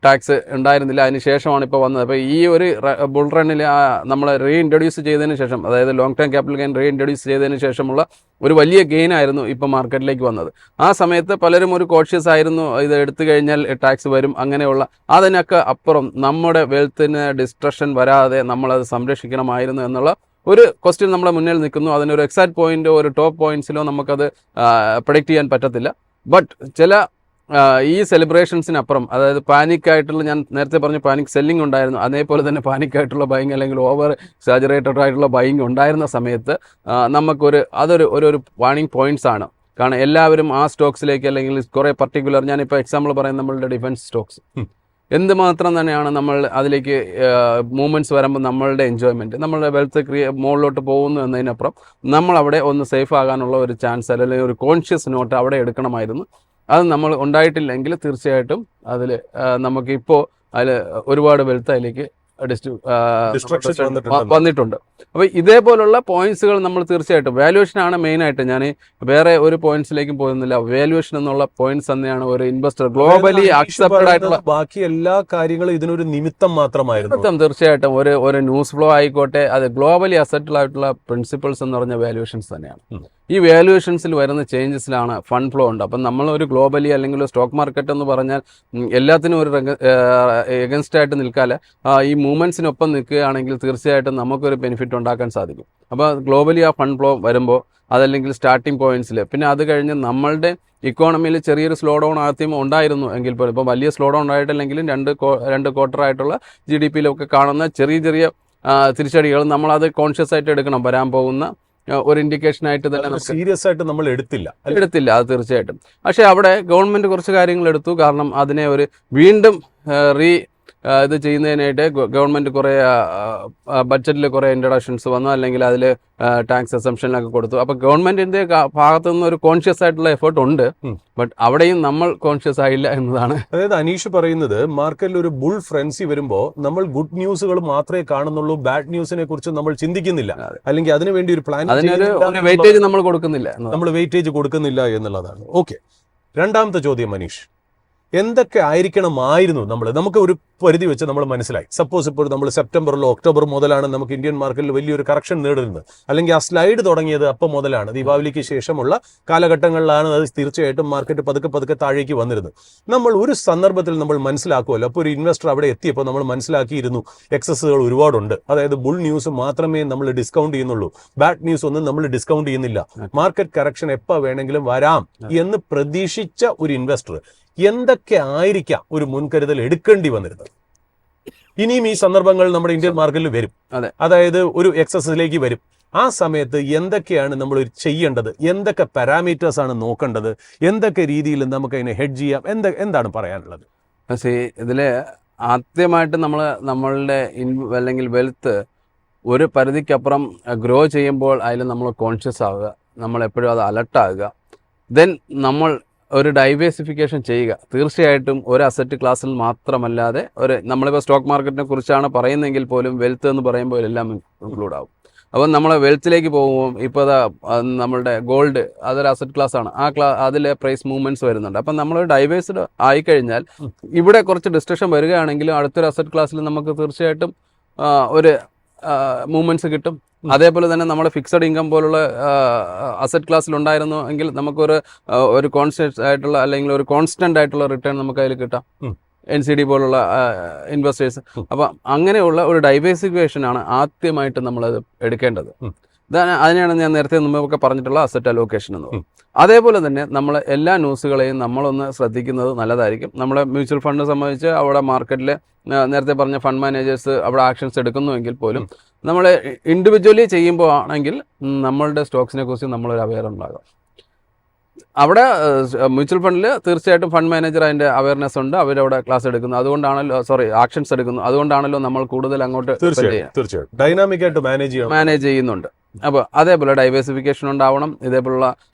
ടാക്സ് ഉണ്ടായിരുന്നില്ല, അതിന് ശേഷമാണ് ഇപ്പോൾ വന്നത്. അപ്പോൾ ഈ ഒരു ബുൾ റണ്ണിൽ നമ്മൾ റീഇൻട്രൊഡ്യൂസ് ചെയ്തതിന് ശേഷം, അതായത് long time capital gain reintroduce ചെയ്തതിന് ശേഷമുള്ള ഒരു വലിയ ഗെയിൻ ആയിരുന്നു ഇപ്പോൾ മാർക്കറ്റിലേക്ക് വന്നത്. ആ സമയത്ത് പലരും ഒരു കോഷ്യസ് ആയിരുന്നു, ഇത് എടുത്തു കഴിഞ്ഞാൽ ടാക്സ് വരും അങ്ങനെയുള്ള. അതിനൊക്കെ അപ്പുറം നമ്മുടെ വെൽത്തിന് ഡിസ്ട്രക്ഷൻ വരാതെ നമ്മളത് സംരക്ഷിക്കണമായിരുന്നു എന്നുള്ള ഒരു ക്വസ്റ്റ്യൻ നമ്മുടെ മുന്നിൽ നിൽക്കുന്നു. അതിനൊരു എക്സാക്ട് പോയിന്റോ ഒരു ടോപ്പ് പോയിന്റ്സിലോ നമുക്കത് പ്രഡിക്റ്റ് ചെയ്യാൻ പറ്റത്തില്ല. ബട്ട് ചില ഈ സെലിബ്രേഷൻസിനപ്പുറം, അതായത് പാനിക്കായിട്ടുള്ള, ഞാൻ നേരത്തെ പറഞ്ഞു പാനിക് സെല്ലിംഗ് ഉണ്ടായിരുന്നു, അതേപോലെ തന്നെ പാനിക്കായിട്ടുള്ള ബൈങ് അല്ലെങ്കിൽ ഓവർ സാച്ചുറേറ്റഡ് ആയിട്ടുള്ള ബൈങ് ഉണ്ടായിരുന്ന സമയത്ത് അതൊരു വാണിംഗ് പോയിന്റ്സ് ആണ്. കാരണം എല്ലാവരും ആ സ്റ്റോക്സിലേക്ക്, അല്ലെങ്കിൽ കുറേ പർട്ടിക്കുലർ, ഞാനിപ്പോൾ എക്സാമ്പിൾ പറയുന്നത് നമ്മളുടെ ഡിഫൻസ് സ്റ്റോക്സ് എന്തുമാത്രം തന്നെയാണ് നമ്മൾ അതിലേക്ക് മൂവ്മെൻറ്റ്സ് വരുമ്പോൾ നമ്മളുടെ എൻജോയ്മെൻറ്റ്, നമ്മളുടെ വെൽത്ത് മുകളിലോട്ട് പോകുന്നു എന്നതിനപ്പുറം നമ്മൾ അവിടെ ഒന്ന് സേഫ് ആകാനുള്ള ഒരു ചാൻസ്, അല്ലെങ്കിൽ ഒരു കോൺഷ്യസ് നോട്ട് അവിടെ എടുക്കണമായിരുന്നു. അത് നമ്മൾ ഉണ്ടായിട്ടില്ലെങ്കിൽ തീർച്ചയായിട്ടും അതിൽ നമുക്കിപ്പോൾ അതിൽ ഒരുപാട് വെൽത്ത് അതിലേക്ക് വന്നിട്ടുണ്ട്. അപ്പോൾ ഇതേപോലുള്ള പോയിന്റ്സുകൾ നമ്മൾ തീർച്ചയായിട്ടും, വാല്യുവേഷൻ ആണ് മെയിനായിട്ട്. ഞാൻ വേറെ ഒരു പോയിന്റ്സിലേക്കും പോകുന്നില്ല. വാല്യുവേഷൻ എന്നുള്ള പോയിന്റ്സ് തന്നെയാണ് ഒരു ഇൻവെസ്റ്റർ ഗ്ലോബലി അക്സെപ്റ്റഡ് ആയിട്ടുള്ള. ബാക്കി എല്ലാ കാര്യങ്ങളും ഇതിനൊരു നിമിത്തം മാത്രമായിരുന്നു. തീർച്ചയായിട്ടും ഒരു ന്യൂസ് ഫ്ലോ ആയിക്കോട്ടെ, അത് ഗ്ലോബലി അക്സെപ്റ്റഡ് ആയിട്ടുള്ള പ്രിൻസിപ്പിൾസ് എന്ന് പറഞ്ഞ വാല്യുവേഷൻസ് തന്നെയാണ്. ഈ വാല്യുവേഷൻസിൽ വരുന്ന ചേഞ്ചസിലാണ് ഫണ്ട് ഫ്ലോ ഉണ്ട്. അപ്പം നമ്മളൊരു ഗ്ലോബലി അല്ലെങ്കിൽ സ്റ്റോക്ക് മാർക്കറ്റ് എന്ന് പറഞ്ഞാൽ എല്ലാത്തിനും ഒരു എഗൻസ്റ്റ് ആയിട്ട് നിൽക്കാതെ ഈ മൂവ്മെൻറ്റ്സിനൊപ്പം നിൽക്കുകയാണെങ്കിൽ തീർച്ചയായിട്ടും നമുക്കൊരു ബെനിഫിറ്റ് ഉണ്ടാക്കാൻ സാധിക്കും. അപ്പോൾ ഗ്ലോബലി ആ ഫണ്ട് ഫ്ലോ വരുമ്പോൾ അതല്ലെങ്കിൽ സ്റ്റാർട്ടിംഗ് പോയിന്റ്സിൽ, പിന്നെ അത് കഴിഞ്ഞ് നമ്മളുടെ ഇക്കോണമിയിൽ ചെറിയൊരു സ്ലോ ഡൗൺ ആദ്യം ഉണ്ടായിരുന്നു എങ്കിൽ പോലും, ഇപ്പോൾ വലിയ സ്ലോ ഡൗൺ ഉണ്ടായിട്ടില്ലെങ്കിലും രണ്ട് ക്വാർട്ടറായിട്ടുള്ള GDP യിലൊക്കെ കാണുന്ന ചെറിയ തിരിച്ചടികൾ നമ്മളത് കോൺഷ്യസ് ആയിട്ട് എടുക്കണം. വരാൻ പോകുന്ന ഒരു ഇൻഡിക്കേഷനായിട്ട് തന്നെ സീരിയസ് ആയിട്ട് നമ്മൾ എടുത്തില്ല, അത് തീർച്ചയായിട്ടും. പക്ഷേ അവിടെ ഗവൺമെൻറ് കുറച്ച് കാര്യങ്ങൾ എടുത്തു. കാരണം അതിനെ വീണ്ടും ഇത് ചെയ്യുന്നതിനായിട്ട് ഗവൺമെൻറ് കുറേ ബഡ്ജറ്റിൽ കുറേ ഇൻട്രൊഡക്ഷൻസ് വന്നു, അല്ലെങ്കിൽ അതിൽ ടാക്സ് എസംഷനിലൊക്കെ കൊടുത്തു. അപ്പോൾ ഗവൺമെൻറ്റിൻ്റെ ഭാഗത്തു നിന്ന് ഒരു കോൺഷ്യസ് ആയിട്ടുള്ള എഫേർട്ട് ഉണ്ട്. ബട്ട് അവിടെയും നമ്മൾ കോൺഷ്യസ് ആയില്ല എന്നതാണ്. അതായത് അനീഷ് പറയുന്നത്, മാർക്കറ്റിൽ ഒരു ബുൾ ഫ്രൻസി വരുമ്പോൾ നമ്മൾ ഗുഡ് ന്യൂസുകൾ മാത്രമേ കാണുന്നുള്ളൂ, ബാഡ് ന്യൂസിനെ കുറിച്ച് നമ്മൾ ചിന്തിക്കുന്നില്ല, അല്ലെങ്കിൽ അതിനുവേണ്ടി ഒരു പ്ലാൻ, അതിനൊരു വെയിറ്റേജ് നമ്മൾ കൊടുക്കുന്നില്ല എന്നുള്ളതാണ്. ഓക്കെ, രണ്ടാമത്തെ ചോദ്യം മനീഷ്, എന്തൊക്കെ ആയിരിക്കണമായിരുന്നു നമുക്ക് ഒരു പരിധി വെച്ച് നമ്മൾ മനസ്സിലായി. സപ്പോസ് ഇപ്പോൾ നമ്മൾ സെപ്റ്റംബറിലോ ഒക്ടോബർ മുതലാണ് നമുക്ക് ഇന്ത്യൻ മാർക്കറ്റിൽ വലിയൊരു കറക്ഷൻ നേടുന്നത്, അല്ലെങ്കിൽ ആ സ്ലൈഡ് തുടങ്ങിയത് അപ്പം മുതലാണ്, ദീപാവലിക്ക് ശേഷമുള്ള കാലഘട്ടങ്ങളിലാണ് അത് തീർച്ചയായിട്ടും മാർക്കറ്റ് പതുക്കെ പതുക്കെ താഴേക്ക് വന്നിരുന്നത്. നമ്മൾ ഒരു സന്ദർഭത്തിൽ നമ്മൾ മനസ്സിലാക്കുമല്ലോ, അപ്പോൾ ഒരു ഇൻവെസ്റ്റർ അവിടെ എത്തിയപ്പോൾ നമ്മൾ മനസ്സിലാക്കിയിരുന്നു എക്സസുകൾ ഒരുപാടുണ്ട്. അതായത് ബുൾ ന്യൂസ് മാത്രമേ നമ്മൾ ഡിസ്കൗണ്ട് ചെയ്യുന്നുള്ളൂ, ബാഡ് ന്യൂസ് ഒന്നും നമ്മൾ ഡിസ്കൗണ്ട് ചെയ്യുന്നില്ല, മാർക്കറ്റ് കറക്ഷൻ എപ്പോൾ വേണമെങ്കിലും വരാം എന്ന് പ്രതീക്ഷിച്ച ഒരു ഇൻവെസ്റ്റർ എന്തൊക്കെ ആയിരിക്കാം ഒരു മുൻകരുതൽ എടുക്കേണ്ടി വന്നിരുന്നത്. ഇനിയും ഈ സന്ദർഭങ്ങൾ നമ്മുടെ ഇന്ത്യൻ മാർക്കറ്റിൽ വരും, അതായത് ഒരു എക്സസിലേക്ക് വരും. ആ സമയത്ത് എന്തൊക്കെയാണ് നമ്മൾ ചെയ്യേണ്ടത്, എന്തൊക്കെ പാരാമീറ്റേഴ്സ് ആണ് നോക്കേണ്ടത്, എന്തൊക്കെ രീതിയിൽ നമുക്ക് അതിനെ ഹെഡ്ജ് ചെയ്യാം, എന്താണ് പറയാനുള്ളത്? ഇതിൽ ആദ്യമായിട്ട് നമ്മളുടെ അല്ലെങ്കിൽ വെൽത്ത് ഒരു പരിധിക്കപ്പുറം ഗ്രോ ചെയ്യുമ്പോൾ അതിൽ നമ്മൾ കോൺഷ്യസ് ആവുക, നമ്മളെപ്പോഴും അത് അലർട്ടാകുക. ദെൻ നമ്മൾ ഒരു ഡൈവേഴ്സിഫിക്കേഷൻ ചെയ്യുക. തീർച്ചയായിട്ടും ഒരു അസറ്റ് ക്ലാസ്സിൽ മാത്രമല്ലാതെ നമ്മളിപ്പോൾ സ്റ്റോക്ക് മാർക്കറ്റിനെ കുറിച്ചാണ് പറയുന്നതെങ്കിൽ പോലും വെൽത്ത് എന്ന് പറയുമ്പോൾ എല്ലാം ഇൻക്ലൂഡ് ആവും. അപ്പം നമ്മൾ വെൽത്തിലേക്ക് പോകുമ്പോൾ ഇപ്പോൾ നമ്മളുടെ ഗോൾഡ് അതൊരു അസറ്റ് ക്ലാസ് ആണ്, അതിലെ പ്രൈസ് മൂവ്മെൻറ്റ്സ് വരുന്നുണ്ട്. അപ്പം നമ്മൾ ഡൈവേഴ്സ്ഡ് ആയിക്കഴിഞ്ഞാൽ ഇവിടെ കുറച്ച് ഡിസ്ട്രക്ഷൻ വരികയാണെങ്കിലും അടുത്തൊരു അസറ്റ് ക്ലാസ്സിൽ നമുക്ക് തീർച്ചയായിട്ടും ഒരു മൂവ്മെൻറ്റ്സ് കിട്ടും. അതേപോലെ തന്നെ നമ്മുടെ ഫിക്സഡ് ഇൻകം പോലുള്ള അസറ്റ് ക്ലാസ്സിൽ ഉണ്ടായിരുന്നു എങ്കിൽ നമുക്കൊരു കോൺസ്റ്റന്റ് ആയിട്ടുള്ള അല്ലെങ്കിൽ ഒരു കോൺസ്റ്റന്റ് ആയിട്ടുള്ള റിട്ടേൺ നമുക്ക് അതിൽ കിട്ടാം, NCD പോലുള്ള ഇൻവെസ്റ്റേഴ്സ്. അപ്പം അങ്ങനെയുള്ള ഒരു ഡൈവേഴ്സിഫിക്കേഷനാണ് ആദ്യമായിട്ട് നമ്മളത് എടുക്കേണ്ടത്. അതിനെയാണ് ഞാൻ നേരത്തെ മുമ്പൊക്കെ പറഞ്ഞിട്ടുള്ള അസറ്റ് അലോക്കേഷൻ എന്ന് പറയുന്നത്. അതേപോലെ തന്നെ നമ്മൾ എല്ലാ ന്യൂസുകളെയും നമ്മളൊന്ന് ശ്രദ്ധിക്കുന്നത് നല്ലതായിരിക്കും. നമ്മളെ മ്യൂച്വൽ ഫണ്ട് സംബന്ധിച്ച് അവിടെ മാർക്കറ്റിലെ നേരത്തെ പറഞ്ഞ ഫണ്ട് മാനേജേഴ്സ് അവിടെ ആക്ഷൻസ് എടുക്കുന്നുവെങ്കിൽ പോലും നമ്മൾ ഇൻഡിവിജ്വലി ചെയ്യുമ്പോൾ ആണെങ്കിൽ നമ്മളുടെ സ്റ്റോക്സിനെ കുറിച്ച് നമ്മളൊരു അവെയർ ഉണ്ടാകും. അവിടെ മ്യൂച്വൽ ഫണ്ടിൽ തീർച്ചയായിട്ടും ഫണ്ട് മാനേജർ അതിൻ്റെ അവയർനെസ് ഉണ്ട്, അവരവിടെ ക്ലാസ് എടുക്കുന്നു, അതുകൊണ്ടാണല്ലോ ആക്ഷൻസ് എടുക്കുന്നു, അതുകൊണ്ടാണല്ലോ നമ്മൾ കൂടുതൽ അങ്ങോട്ട് ഡൈനാമിക് ആയിട്ട് മാനേജ് ചെയ്യുന്നുണ്ട്. അപ്പോൾ അതേപോലെ ഡൈവേഴ്സിഫിക്കേഷൻ ഉണ്ടാവണം. ഇതേപോലുള്ള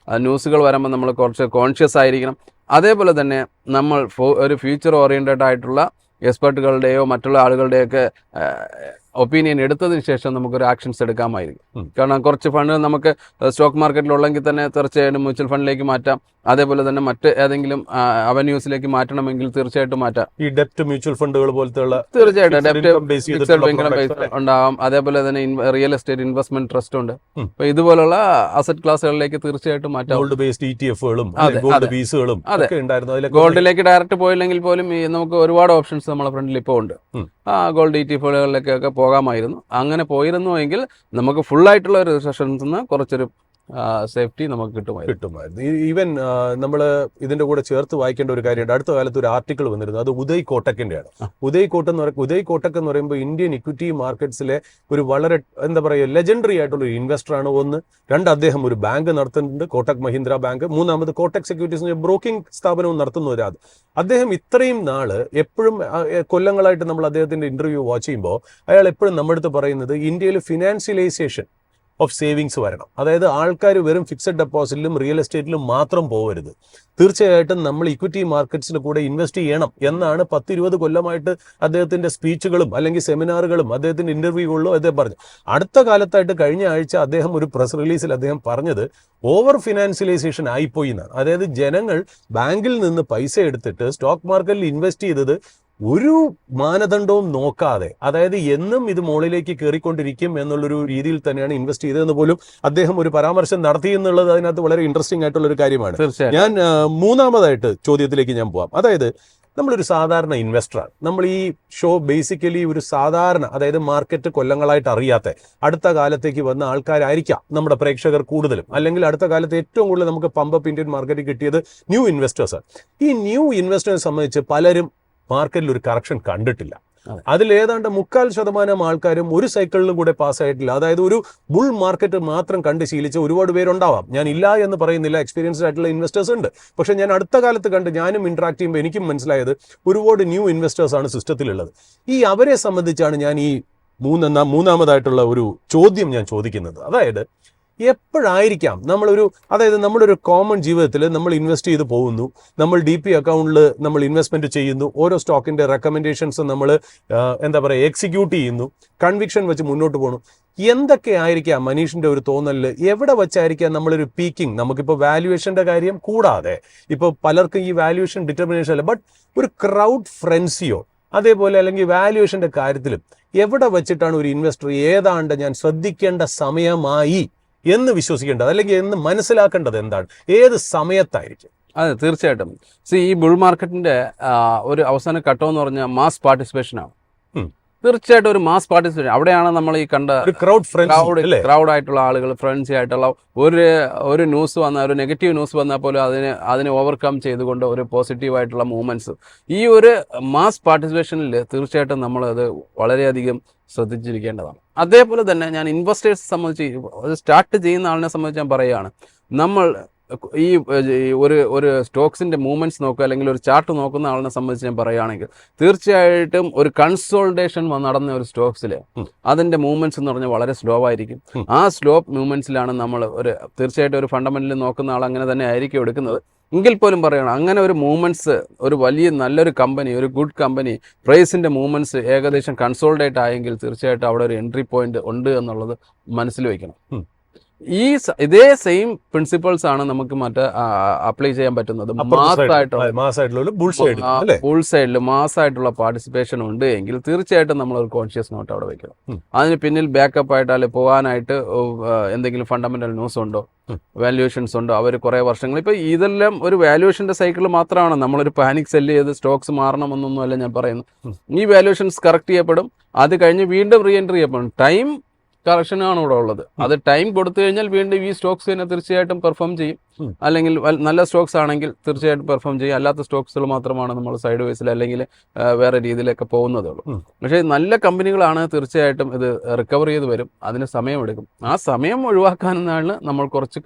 ന്യൂസുകൾ വരുമ്പോൾ നമ്മൾ കുറച്ച് കോൺഷ്യസ് ആയിരിക്കണം. അതേപോലെ തന്നെ നമ്മൾ ഒരു ഫ്യൂച്ചർ ഓറിയൻറ്റഡ് ആയിട്ടുള്ള എക്സ്പെർട്ടുകളുടെയോ മറ്റുള്ള ആളുകളുടെയൊക്കെ ഒപ്പീനിയൻ എടുത്തതിന് ശേഷം നമുക്കൊരു ആക്ഷൻസ് എടുക്കാമായിരിക്കും. കാരണം കുറച്ച് ഫണ്ട് നമുക്ക് സ്റ്റോക്ക് മാർക്കറ്റിലുള്ളെങ്കിൽ തന്നെ തീർച്ചയായിട്ടും മ്യൂച്വൽ ഫണ്ടിലേക്ക് മാറ്റാം. അതേപോലെ തന്നെ മറ്റ് ഏതെങ്കിലും അവന്യൂസിലേക്ക് മാറ്റണമെങ്കിൽ തീർച്ചയായിട്ടും മാറ്റാം. ഈ ഡെപ്റ്റ് മ്യൂച്വൽ ഫണ്ടുകൾ പോലത്തെയുള്ള തീർച്ചയായിട്ടും ഫിക്സഡ് ഇൻകം ബേസ്ഡ് ഉണ്ടാവാം. അതേപോലെ തന്നെ റിയൽ എസ്റ്റേറ്റ് ഇൻവെസ്റ്റ്മെന്റ് ട്രസ്റ്റ് ഉണ്ട്. അപ്പൊ ഇതുപോലുള്ള അസറ്റ് ക്ലാസ്സുകളിലേക്ക് തീർച്ചയായിട്ടും മാറ്റാം. ഗോൾഡ് ബേസ്ഡ് ETFകളും ഗോൾഡിലേക്ക് ഡയറക്റ്റ് പോയില്ലെങ്കിൽ പോലും നമുക്ക് ഒരുപാട് ഓപ്ഷൻസ് നമ്മളെ ഫ്രണ്ടിൽ ഇപ്പോൾ ഉണ്ട്. ഗോൾഡ് ETFകളിലേക്കൊക്കെ പോകാമായിരുന്നു. അങ്ങനെ പോയിരുന്നുവെങ്കിൽ നമുക്ക് ഫുള്ളായിട്ടുള്ള ഒരു റിസഷൻസിൽ നിന്ന് കുറച്ചൊരു സേഫ്റ്റി നമുക്ക് കിട്ടുമായിരുന്നു. ഈവൻ നമ്മൾ ഇതിന്റെ കൂടെ ചേർത്ത് വായിക്കേണ്ട ഒരു കാര്യമുണ്ട്. അടുത്ത കാലത്ത് ഒരു ആർട്ടിക്കിൾ വന്നിരുന്നു, അത് ഉദയ് കോട്ടക്കിന്റെയാണ്. ഉദയ് കോട്ടക് എന്ന് പറയുമ്പോൾ ഇന്ത്യൻ ഇക്വിറ്റി മാർക്കറ്റ്സിലെ ഒരു വളരെ എന്താ പറയുക ലെജൻഡറി ആയിട്ടുള്ള ഒരു ഇൻവെസ്റ്ററാണ്. രണ്ട് അദ്ദേഹം ഒരു ബാങ്ക് നടത്തുന്നുണ്ട്, കോട്ടക് മഹീന്ദ്ര ബാങ്ക്. മൂന്നാമത് കോട്ടക് സെക്യൂരിറ്റീസ് ബ്രോക്കിംഗ് സ്ഥാപനവും നടത്തുന്ന ഒരാൾ. അദ്ദേഹം ഇത്രയും നാള് എപ്പോഴും കൊല്ലങ്ങളായിട്ട് നമ്മൾ അദ്ദേഹത്തിന്റെ ഇന്റർവ്യൂ വാച്ച് ചെയ്യുമ്പോൾ അയാൾ എപ്പോഴും നമ്മുടെ അടുത്ത് പറയുന്നത് ഇന്ത്യയിൽ ഫിനാൻഷ്യലൈസേഷൻ ഓഫ് സേവിങ്സ് വരണം. അതായത് ആൾക്കാർ വെറും ഫിക്സഡ് ഡെപ്പോസിറ്റിലും റിയൽ എസ്റ്റേറ്റിലും മാത്രം പോകരുത്, തീർച്ചയായിട്ടും നമ്മൾ ഇക്വിറ്റി മാർക്കറ്റ്സിൽ കൂടെ ഇൻവെസ്റ്റ് ചെയ്യണം എന്നാണ് 10-20 കൊല്ലമായിട്ട് അദ്ദേഹത്തിന്റെ സ്പീച്ചുകളും അല്ലെങ്കിൽ സെമിനാറുകളും അദ്ദേഹത്തിന്റെ ഇന്റർവ്യൂകളിലും അദ്ദേഹം പറഞ്ഞു. അടുത്ത കാലത്തായിട്ട് കഴിഞ്ഞ ആഴ്ച അദ്ദേഹം ഒരു പ്രസ് റിലീസിൽ അദ്ദേഹം പറഞ്ഞത് ഓവർ ഫിനാൻഷ്യലൈസേഷൻ ആയിപ്പോയി എന്നാണ്. അതായത് ജനങ്ങൾ ബാങ്കിൽ നിന്ന് പൈസ എടുത്തിട്ട് സ്റ്റോക്ക് മാർക്കറ്റിൽ ഇൻവെസ്റ്റ് ചെയ്തത് ഒരു മാനദണ്ഡവും നോക്കാതെ, അതായത് എന്നും ഇത് മുകളിലേക്ക് കയറിക്കൊണ്ടിരിക്കും എന്നുള്ളൊരു രീതിയിൽ തന്നെയാണ് ഇൻവെസ്റ്റ് ചെയ്തതെന്ന് പോലും അദ്ദേഹം ഒരു പരാമർശം നടത്തി എന്നുള്ളത് അതിനകത്ത് വളരെ ഇൻട്രസ്റ്റിംഗ് ആയിട്ടുള്ള ഒരു കാര്യമാണ്. ഞാൻ മൂന്നാമതായിട്ട് ചോദ്യത്തിലേക്ക് ഞാൻ പോവാം. അതായത് നമ്മളൊരു സാധാരണ ഇൻവെസ്റ്ററാണ്. നമ്മൾ ഈ ഷോ ബേസിക്കലി ഒരു സാധാരണ, അതായത് മാർക്കറ്റ് കൊല്ലങ്ങളായിട്ട് അറിയാത്ത അടുത്ത കാലത്തേക്ക് വന്ന ആൾക്കാരായിരിക്കാം നമ്മുടെ പ്രേക്ഷകർ കൂടുതലും. അല്ലെങ്കിൽ അടുത്ത കാലത്ത് ഏറ്റവും കൂടുതൽ നമുക്ക് പമ്പ് ഇന്ത്യൻ മാർക്കറ്റിൽ കിട്ടിയത് ന്യൂ ഇൻവെസ്റ്റേഴ്സാണ്. ഈ ന്യൂ ഇൻവെസ്റ്റേഴ്സിനെ സംബന്ധിച്ച് പലരും മാർക്കറ്റിൽ ഒരു കറക്ഷൻ കണ്ടിട്ടില്ല. അതിൽ ഏതാണ്ട് 3/4% ആൾക്കാരും ഒരു സൈക്കിളിലും കൂടെ പാസ്സായിട്ടില്ല. അതായത് ഒരു ബുൾ മാർക്കറ്റ് മാത്രം കണ്ട് ശീലിച്ച ഒരുപാട് പേരുണ്ടാവാം. ഞാൻ ഇല്ല എന്ന് പറയുന്നില്ല, എക്സ്പീരിയൻസ്ഡ് ആയിട്ടുള്ള ഇൻവെസ്റ്റേഴ്സ് ഉണ്ട്. പക്ഷെ ഞാൻ അടുത്ത കാലത്ത് കണ്ട് ഞാനും ഇന്ററാക്ട് ചെയ്യുമ്പോൾ എനിക്കും മനസ്സിലായത് ഒരുപാട് ന്യൂ ഇൻവെസ്റ്റേഴ്സ് ആണ് സിസ്റ്റത്തിലുള്ളത്. ഈ അവരെ സംബന്ധിച്ചാണ് ഞാൻ ഈ മൂന്നാമതായിട്ടുള്ള ഒരു ചോദ്യം ഞാൻ ചോദിക്കുന്നത്. അതായത് എപ്പോഴായിരിക്കാം നമ്മളൊരു കോമൺ ജീവിതത്തിൽ നമ്മൾ ഇൻവെസ്റ്റ് ചെയ്ത് പോകുന്നു, നമ്മൾ DP അക്കൗണ്ടിൽ നമ്മൾ ഇൻവെസ്റ്റ്മെന്റ് ചെയ്യുന്നു, ഓരോ സ്റ്റോക്കിന്റെ റെക്കമെൻഡേഷൻസ് നമ്മൾ എക്സിക്യൂട്ട് ചെയ്യുന്നു, കൺവിക്ഷൻ വെച്ച് മുന്നോട്ട് പോകണം. എന്തൊക്കെ ആയിരിക്കാം മനീഷിന്റെ ഒരു തോന്നലിൽ, എവിടെ വെച്ചായിരിക്കാം നമ്മളൊരു പീക്കിംഗ്? നമുക്കിപ്പോൾ വാല്യുവേഷന്റെ കാര്യം കൂടാതെ ഇപ്പോൾ പലർക്കും ഈ വാല്യുവേഷൻ ഡിറ്റർമിനേഷൻ അല്ല, ബട്ട് ഒരു ക്രൗഡ് ഫ്രൻസിയോ അതേപോലെ അല്ലെങ്കിൽ വാല്യുവേഷന്റെ കാര്യത്തിലും എവിടെ വെച്ചിട്ടാണ് ഒരു ഇൻവെസ്റ്റർ ഏതാണ്ട് ഞാൻ ശ്രദ്ധിക്കേണ്ട സമയമായി എന്ന് വിശ്വസിക്കേണ്ടത് അല്ലെങ്കിൽ എന്ന് മനസ്സിലാക്കേണ്ടത് എന്താണ്, ഏത് സമയത്തായിരിക്കും? അതെ, തീർച്ചയായിട്ടും. ഈ ബുൾ മാർക്കറ്റിന്റെ ഒരു അവസാന ഘട്ടം എന്ന് പറഞ്ഞാൽ മാസ് പാർട്ടിസിപ്പേഷൻ ആണ്. തീർച്ചയായിട്ടും ഒരു മാസ് പാർട്ടിസിപ്പേഷൻ. അവിടെയാണ് നമ്മൾ ഈ കണ്ട ക്രൗഡ് ആയിട്ടുള്ള ആളുകൾ, ഫ്രണ്ട്സി ആയിട്ടുള്ള ഒരു ന്യൂസ് വന്നാൽ, ഒരു നെഗറ്റീവ് ന്യൂസ് വന്നാൽ പോലും അതിനെ ഓവർകം ചെയ്തുകൊണ്ട് ഒരു പോസിറ്റീവ് ആയിട്ടുള്ള മൂവ്മെന്റ്സ്, ഈ ഒരു മാസ് പാർട്ടിസിപ്പേഷനിൽ തീർച്ചയായിട്ടും നമ്മൾ അത് വളരെയധികം ശ്രദ്ധിച്ചിരിക്കേണ്ടതാണ്. അതേപോലെ തന്നെ ഞാൻ ഇൻവെസ്റ്റേഴ്സ് സംബന്ധിച്ച് സ്റ്റാർട്ട് ചെയ്യുന്ന ആളിനെ സംബന്ധിച്ച് ഞാൻ പറയുകയാണ്, നമ്മൾ ഈ ഒരു സ്റ്റോക്സിന്റെ മൂവ്മെന്റ്സ് നോക്കുക അല്ലെങ്കിൽ ഒരു ചാർട്ട് നോക്കുന്ന ആളിനെ സംബന്ധിച്ച് ഞാൻ പറയുകയാണെങ്കിൽ തീർച്ചയായിട്ടും ഒരു കൺസോൾട്ടേഷൻ നടന്ന ഒരു സ്റ്റോക്സിൽ അതിന്റെ മൂവ്മെന്റ്സ് എന്ന് പറഞ്ഞാൽ വളരെ സ്ലോ ആയിരിക്കും. ആ സ്ലോ മൂവ്മെന്റ്സിലാണ് നമ്മൾ തീർച്ചയായിട്ടും ഒരു ഫണ്ടമെന്റലി നോക്കുന്ന ആൾ അങ്ങനെ തന്നെ ആയിരിക്കും എടുക്കുന്നത്. എങ്കിൽ പോലും പറയണം, അങ്ങനെ ഒരു മൂവ്മെന്റ്സ്, ഒരു നല്ലൊരു കമ്പനി, ഒരു ഗുഡ് കമ്പനി പ്രൈസിന്റെ മൂവ്മെന്റ്സ് ഏകദേശം കൺസോൾട്ടേറ്റ് ആയെങ്കിൽ തീർച്ചയായിട്ടും അവിടെ ഒരു എൻട്രി പോയിന്റ് ഉണ്ട് എന്നുള്ളത് മനസ്സിൽ വയ്ക്കണം. ഇതേ സെയിം പ്രിൻസിപ്പിൾസ് ആണ് നമുക്ക് അപ്ലൈ ചെയ്യാൻ പറ്റുന്നത്. ബുൾ സൈഡിൽ മാസമായിട്ടുള്ള പാർട്ടിസിപ്പേഷൻ ഉണ്ട് എങ്കിൽ തീർച്ചയായിട്ടും നമ്മൾ ഒരു കോൺഷ്യസ് നോട്ട് അവിടെ വെക്കണം. അതിന് പിന്നിൽ ബാക്കപ്പ് ആയിട്ട് അല്ലെങ്കിൽ പോകാനായിട്ട് എന്തെങ്കിലും ഫണ്ടമെന്റൽ ന്യൂസ് ഉണ്ടോ, വാല്യുവേഷൻസ് ഉണ്ടോ, അവർ കുറെ വർഷങ്ങൾ ഇപ്പൊ ഇതെല്ലാം ഒരു വാല്യുവേഷന്റെ സൈക്കിൾ മാത്രമാണ്. നമ്മളൊരു പാനിക് സെല്ല് ചെയ്ത് സ്റ്റോക്സ് മാറണമെന്നൊന്നുമല്ല ഞാൻ പറയുന്നു. ഈ വാല്യുവേഷൻസ് കറക്റ്റ് ചെയ്യപ്പെടും, അത് കഴിഞ്ഞ് വീണ്ടും റീ എൻട്രി ചെയ്യപ്പെടും. ടൈം കറക്ഷനാണ് ഇവിടെ ഉള്ളത്. അത് ടൈം കൊടുത്തു കഴിഞ്ഞാൽ വീണ്ടും ഈ സ്റ്റോക്സ് തന്നെ തീർച്ചയായിട്ടും പെർഫോം ചെയ്യും. അല്ലെങ്കിൽ നല്ല സ്റ്റോക്സ് ആണെങ്കിൽ തീർച്ചയായിട്ടും പെർഫോം ചെയ്യും. അല്ലാത്ത സ്റ്റോക്സുകൾ മാത്രമാണ് നമ്മൾ സൈഡ് വൈസിൽ അല്ലെങ്കിൽ വേറെ രീതിയിലൊക്കെ പോകുന്നതേ ഉള്ളൂ. പക്ഷേ നല്ല കമ്പനികളാണ് തീർച്ചയായിട്ടും ഇത് റിക്കവർ ചെയ്ത് വരും. അതിന് സമയമെടുക്കും. ആ സമയം ഒഴിവാക്കാനെന്നാണ് നമ്മൾ കുറച്ച്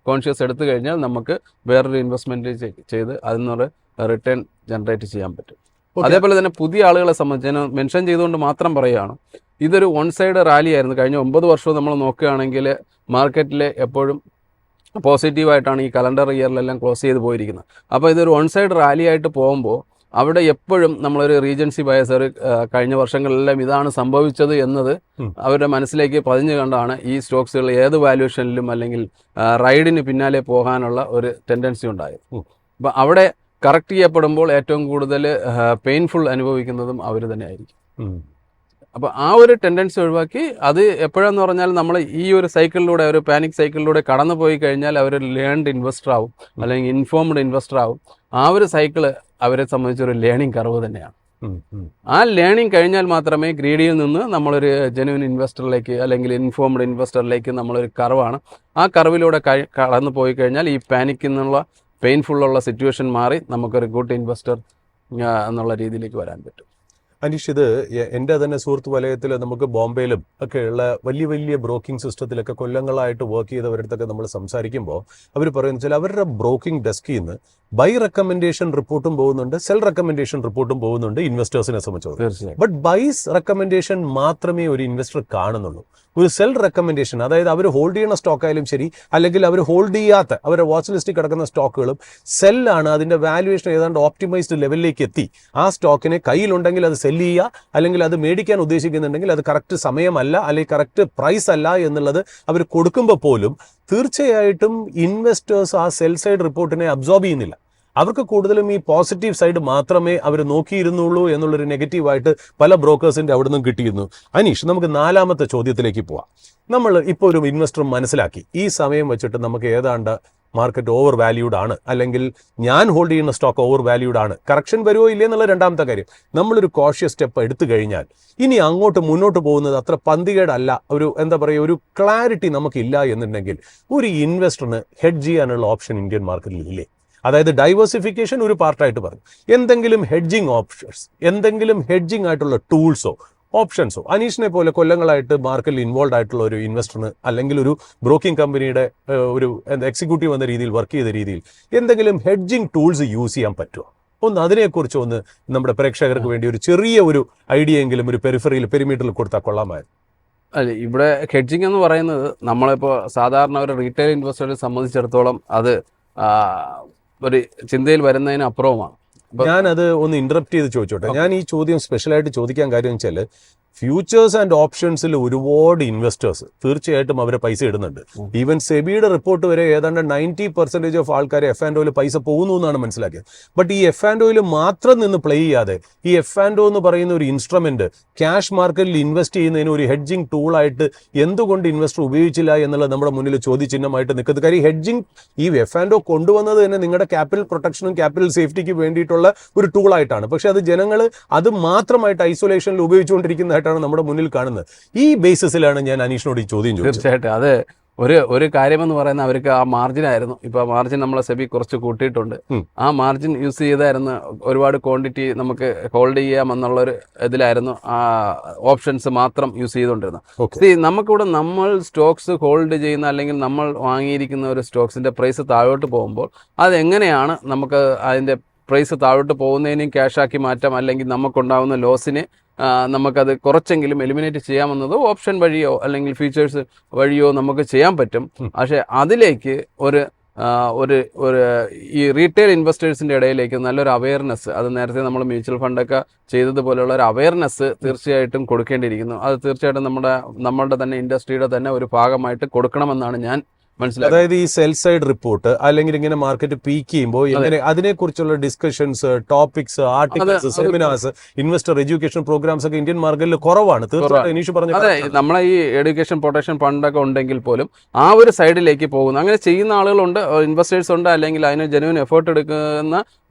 കോൺഷ്യസ് എടുത്തു കഴിഞ്ഞാൽ നമുക്ക് വേറൊരു ഇൻവെസ്റ്റ്മെന്റ് ചെയ്ത് അതിൽ നിന്നൊരു റിട്ടേൺ ജനറേറ്റ് ചെയ്യാൻ പറ്റും. അതേപോലെ തന്നെ പുതിയ ആളുകളെ സംബന്ധിച്ച് ഞാൻ മെൻഷൻ ചെയ്തുകൊണ്ട് മാത്രം പറയുകയാണ്, ഇതൊരു വൺ സൈഡ് റാലി ആയിരുന്നു. കഴിഞ്ഞ 9 വർഷവും നമ്മൾ നോക്കുകയാണെങ്കിൽ മാർക്കറ്റിൽ എപ്പോഴും പോസിറ്റീവായിട്ടാണ് ഈ കലണ്ടർ ഇയറിലെല്ലാം ക്ലോസ് ചെയ്ത് പോയിരിക്കുന്നത്. അപ്പോൾ ഇതൊരു വൺ സൈഡ് റാലി ആയിട്ട് പോകുമ്പോൾ അവിടെ എപ്പോഴും നമ്മളൊരു റീജൻസി ബയസ്, കഴിഞ്ഞ വർഷങ്ങളിലെല്ലാം ഇതാണ് സംഭവിച്ചത് എന്നത് അവരുടെ മനസ്സിലേക്ക് പതിഞ്ഞു കണ്ടാണ് ഈ സ്റ്റോക്സുകൾ ഏത് വാല്യുവേഷനിലും അല്ലെങ്കിൽ റൈഡിന് പിന്നാലെ പോകാനുള്ള ഒരു ടെൻഡൻസി ഉണ്ടായത്. അപ്പം അവിടെ കറക്റ്റ് ചെയ്യപ്പെടുമ്പോൾ ഏറ്റവും കൂടുതൽ പെയിൻഫുൾ അനുഭവിക്കുന്നതും അവർ തന്നെ ആയിരിക്കും. അപ്പോൾ ആ ഒരു ടെൻഡൻസി ഒഴിവാക്കി, അത് എപ്പോഴാന്ന് പറഞ്ഞാൽ നമ്മൾ ഈ ഒരു സൈക്കിളിലൂടെ, ഒരു പാനിക് സൈക്കിളിലൂടെ കടന്നു പോയി കഴിഞ്ഞാൽ അവർ ലേൺഡ് ഇൻവെസ്റ്റർ ആവും അല്ലെങ്കിൽ ഇൻഫോംഡ് ഇൻവെസ്റ്റർ ആവും. ആ ഒരു സൈക്കിള് അവരെ സംബന്ധിച്ചൊരു ലേണിംഗ് കർവ് തന്നെയാണ്. ആ ലേണിംഗ് കഴിഞ്ഞാൽ മാത്രമേ ഗ്രീഡിയിൽ നിന്ന് നമ്മളൊരു ജെന്യുവൻ ഇൻവെസ്റ്ററിലേക്ക് അല്ലെങ്കിൽ ഇൻഫോംഡ് ഇൻവെസ്റ്ററിലേക്ക് നമ്മളൊരു കർവാണ്. ആ കർവിലൂടെ കടന്നു പോയി കഴിഞ്ഞാൽ ഈ പാനിക്കിൽ നിന്നുള്ള പെയിൻഫുള്ളുള്ള സിറ്റുവേഷൻ മാറി നമുക്കൊരു ഗുഡ് ഇൻവെസ്റ്റർ എന്നുള്ള രീതിയിലേക്ക് വരാൻ പറ്റും. അനീഷ്, ഇത് എൻ്റെ തന്നെ സുഹൃത്ത് വലയത്തിൽ നമുക്ക് ബോംബെയിലും ഒക്കെയുള്ള വലിയ വലിയ ബ്രോക്കിംഗ് സിസ്റ്റത്തിലൊക്കെ കൊല്ലങ്ങളായിട്ട് വർക്ക് ചെയ്തവരടുത്തൊക്കെ നമ്മൾ സംസാരിക്കുമ്പോൾ അവർ പറയുന്നത് വെച്ചാൽ അവരുടെ ബ്രോക്കിംഗ് ഡെസ്കിൽ നിന്ന് ബൈ റെക്കമെൻഡേഷൻ റിപ്പോർട്ടും പോകുന്നുണ്ട്, സെൽ റെക്കമെൻഡേഷൻ റിപ്പോർട്ടും പോകുന്നുണ്ട് ഇൻവെസ്റ്റേഴ്സിനെ സംബന്ധിച്ചത്. ബട്ട് ബൈസ് റെക്കമെൻഡേഷൻ മാത്രമേ ഒരു ഇൻവെസ്റ്റർ കാണുന്നുള്ളൂ. ഒരു സെൽ റെക്കമെൻഡേഷൻ, അതായത് അവർ ഹോൾഡ് ചെയ്യുന്ന സ്റ്റോക്ക് ആയാലും ശരി, അല്ലെങ്കിൽ അവർ ഹോൾഡ് ചെയ്യാത്ത അവരുടെ വാച്ച് ലിസ്റ്റിൽ കിടക്കുന്ന സ്റ്റോക്കുകളും സെല്ലാണ്. അതിന്റെ വാല്യുവേഷൻ ഏതാണ്ട് ഓപ്റ്റിമൈസ്ഡ് ലെവലിലേക്ക് എത്തി. ആ സ്റ്റോക്കിനെ കയ്യിലുണ്ടെങ്കിൽ അത് സെല് ചെയ്യുക, അല്ലെങ്കിൽ അത് മേടിക്കാൻ ഉദ്ദേശിക്കുന്നുണ്ടെങ്കിൽ അത് കറക്റ്റ് സമയമല്ല അല്ലെങ്കിൽ കറക്റ്റ് പ്രൈസ് അല്ല എന്നുള്ളത് അവർ കൊടുക്കുമ്പോൾ പോലും തീർച്ചയായിട്ടും ഇൻവെസ്റ്റേഴ്സ് ആ സെൽ സൈഡ് റിപ്പോർട്ടിനെ അബ്സോർബ് ചെയ്യുന്നില്ല. അവർക്ക് കൂടുതലും ഈ പോസിറ്റീവ് സൈഡ് മാത്രമേ അവർ നോക്കിയിരുന്നുള്ളൂ എന്നുള്ളൊരു നെഗറ്റീവായിട്ട് പല ബ്രോക്കേഴ്സിന്റെ അവിടെ നിന്നും കിട്ടിയിരുന്നു. അനീഷ്, നമുക്ക് 4ാമത്തെ ചോദ്യത്തിലേക്ക് പോവാം. നമ്മൾ ഇപ്പോൾ ഒരു ഇൻവെസ്റ്റർ മനസ്സിലാക്കി ഈ സമയം വെച്ചിട്ട് നമുക്ക് ഏതാണ്ട് മാർക്കറ്റ് ഓവർ വാല്യൂഡ് ആണ്, അല്ലെങ്കിൽ ഞാൻ ഹോൾഡ് ചെയ്യുന്ന സ്റ്റോക്ക് ഓവർ വാല്യൂഡ് ആണ്, കറക്ഷൻ വരുമോ ഇല്ലേ എന്നുള്ള 2ാമത്തെ കാര്യം. നമ്മളൊരു കോഷ്യസ് സ്റ്റെപ്പ് എടുത്തു കഴിഞ്ഞാൽ ഇനി അങ്ങോട്ട് മുന്നോട്ട് പോകുന്നത് അത്ര പന്തികേടല്ല, ഒരു എന്താ പറയുക, ഒരു ക്ലാരിറ്റി നമുക്കില്ല എന്നുണ്ടെങ്കിൽ ഒരു ഇൻവെസ്റ്ററിന് ഹെഡ്ജ് ചെയ്യാനുള്ള ഓപ്ഷൻ ഇന്ത്യൻ മാർക്കറ്റിൽ ഇല്ലേ? അതായത് ഡൈവേഴ്സിഫിക്കേഷൻ ഒരു പാർട്ടായിട്ട് പറഞ്ഞു, എന്തെങ്കിലും ഹെഡ്ജിങ് ഓപ്ഷൻസ്, എന്തെങ്കിലും ഹെഡ്ജിങ് ആയിട്ടുള്ള ടൂൾസോ ഓപ്ഷൻസോ അനീഷിനെ പോലെ കൊല്ലങ്ങളായിട്ട് മാർക്കറ്റിൽ ഇൻവോൾവ് ആയിട്ടുള്ള ഒരു ഇൻവെസ്റ്ററിന് അല്ലെങ്കിൽ ഒരു ബ്രോക്കിംഗ് കമ്പനിയുടെ ഒരു എക്സിക്യൂട്ടീവ് എന്ന രീതിയിൽ വർക്ക് ചെയ്ത രീതിയിൽ എന്തെങ്കിലും ഹെഡ്ജിങ് ടൂൾസ് യൂസ് ചെയ്യാൻ പറ്റുമോ? ഒന്ന് അതിനെക്കുറിച്ച് ഒന്ന് നമ്മുടെ പ്രേക്ഷകർക്ക് വേണ്ടി ഒരു ചെറിയ ഒരു ഐഡിയ എങ്കിലും ഒരു പെരിമീറ്ററിൽ കൊടുത്താൽ കൊള്ളാമായിരുന്നു. അല്ല, ഇവിടെ ഹെഡ്ജിങ് എന്ന് പറയുന്നത് നമ്മളിപ്പോൾ സാധാരണ ഒരു റീറ്റെയിൽ ഇൻവെസ്റ്ററെ സംബന്ധിച്ചിടത്തോളം അത് ഒരു ചിന്തയിൽ വരുന്നതിന് അപ്പുറവുമാണ്. ഞാനത് ഒന്ന് ഇന്ററപ്റ്റ് ചെയ്ത് ചോദിച്ചോട്ടെ. ഞാൻ ഈ ചോദ്യം സ്പെഷ്യലായിട്ട് ചോദിക്കാൻ കാര്യം വെച്ചാൽ ഫ്യൂച്ചേഴ്സ് ആൻഡ് ഓപ്ഷൻസിൽ ഒരുപാട് ഇൻവെസ്റ്റേഴ്സ് തീർച്ചയായിട്ടും അവരെ പൈസ ഇടുന്നുണ്ട്. ഈവൻ സെബിയുടെ റിപ്പോർട്ട് വരെ ഏതാണ്ട് 90% ഓഫ് ആൾക്കാർ F&Oയിൽ പൈസ പോകുന്നു എന്നാണ് മനസ്സിലാക്കിയത്. ബട്ട് ഈ F&Oയിൽ മാത്രം നിന്ന് പ്ലേ ചെയ്യാതെ ഈ F&O എന്ന് പറയുന്ന ഒരു ഇൻസ്ട്രുമെന്റ് ക്യാഷ് മാർക്കറ്റിൽ ഇൻവെസ്റ്റ് ചെയ്യുന്നതിന് ഒരു ഹെഡ്ജിങ് ടൂളായിട്ട് എന്തുകൊണ്ട് ഇൻവെസ്റ്റർ ഉപയോഗിച്ചില്ല എന്നുള്ളത് നമ്മുടെ മുന്നിൽ ചോദ്യചിഹ്നമായിട്ട് നിൽക്കുന്നത്. കാര്യം ഹെഡ്ജിങ് ഈ F&O കൊണ്ടുവന്നത് തന്നെ നിങ്ങളുടെ ക്യാപിറ്റൽ പ്രൊട്ടക്ഷനും ക്യാപിറ്റൽ സേഫ്റ്റിക്ക് വേണ്ടിയിട്ടുള്ള ഒരു ടൂളായിട്ടാണ്. പക്ഷെ അത് ജനങ്ങൾ അത് മാത്രമായിട്ട് ഐസൊലേഷനിൽ ഉപയോഗിച്ചുകൊണ്ടിരിക്കുന്നതായിട്ടാണ് നമ്മുടെ മുന്നിൽ കാണുന്നത്. ഈ ബേസിസിലാണ് ഞാൻ അനീഷിനോട് ഈ ചോദ്യം ചോദിച്ചത്. തീർച്ചയായിട്ടും അത് ഒരു കാര്യമെന്ന് പറയുന്നത് അവർക്ക് ആ മാർജിൻ ആയിരുന്നു. ഇപ്പോൾ മാർജിൻ നമ്മളെ സെബി കുറച്ച് കൂട്ടിയിട്ടുണ്ട്. ആ മാർജിൻ യൂസ് ചെയ്തായിരുന്നു ഒരുപാട് ക്വാണ്ടിറ്റി നമുക്ക് ഹോൾഡ് ചെയ്യാമെന്നുള്ളൊരു ഇതിലായിരുന്നു ആ ഓപ്ഷൻസ് മാത്രം യൂസ് ചെയ്തുകൊണ്ടിരുന്നത്. നമുക്കിവിടെ നമ്മൾ സ്റ്റോക്സ് ഹോൾഡ് ചെയ്യുന്ന അല്ലെങ്കിൽ നമ്മൾ വാങ്ങിയിരിക്കുന്ന ഒരു സ്റ്റോക്സിൻ്റെ പ്രൈസ് താഴോട്ട് പോകുമ്പോൾ അതെങ്ങനെയാണ് നമുക്ക് അതിൻ്റെ പ്രൈസ് താഴോട്ട് പോകുന്നതിനും ക്യാഷാക്കി മാറ്റാം, അല്ലെങ്കിൽ നമുക്കുണ്ടാകുന്ന ലോസിനെ നമുക്കത് കുറച്ചെങ്കിലും എലിമിനേറ്റ് ചെയ്യാമെന്നത് ഓപ്ഷൻ വഴിയോ അല്ലെങ്കിൽ ഫീച്ചേഴ്സ് വഴിയോ നമുക്ക് ചെയ്യാൻ പറ്റും. പക്ഷേ അതിലേക്ക് ഒരു ഈ റീറ്റെയിൽ ഇൻവെസ്റ്റേഴ്സിൻ്റെ ഇടയിലേക്ക് നല്ലൊരു അവയർനെസ്, അത് നേരത്തെ നമ്മൾ മ്യൂച്വൽ ഫണ്ടൊക്കെ ചെയ്തതുപോലെയുള്ള ഒരു അവയർനെസ് തീർച്ചയായിട്ടും കൊടുക്കേണ്ടിയിരിക്കുന്നു. അത് തീർച്ചയായിട്ടും നമ്മളുടെ തന്നെ ഇൻഡസ്ട്രിയുടെ തന്നെ ഒരു ഭാഗമായിട്ട് കൊടുക്കണമെന്നാണ് ഞാൻ മനസ്സിലായി. അതായത് ഈ സെൽ സൈഡ് റിപ്പോർട്ട് അല്ലെങ്കിൽ ഇങ്ങനെ മാർക്കറ്റ് പീക്ക് ചെയ്യുമ്പോൾ എങ്ങനെ അതിനെക്കുറിച്ചുള്ള discussions, topics, articles, seminars, investor education programs ഒക്കെ ഇന്ത്യൻ മാർക്കറ്റിൽ കുറവാണ്. തീർച്ചയായിട്ടും അനീഷ് പറഞ്ഞു. അതെ, നമ്മളെ ഈ എഡ്യൂക്കേഷൻ പ്രൊട്ടക്ഷൻ ഫണ്ടൊക്കെ ഉണ്ടെങ്കിൽ പോലും ആ ഒരു സൈഡിലേക്ക് പോകുന്നു. അങ്ങനെ ചെയ്യുന്ന ആളുകളുണ്ട്, ഇൻവെസ്റ്റേഴ്സ് ഉണ്ട്, അല്ലെങ്കിൽ അതിന് ജെന്യുവൻ എഫേർട്ട് എടുക്കുന്ന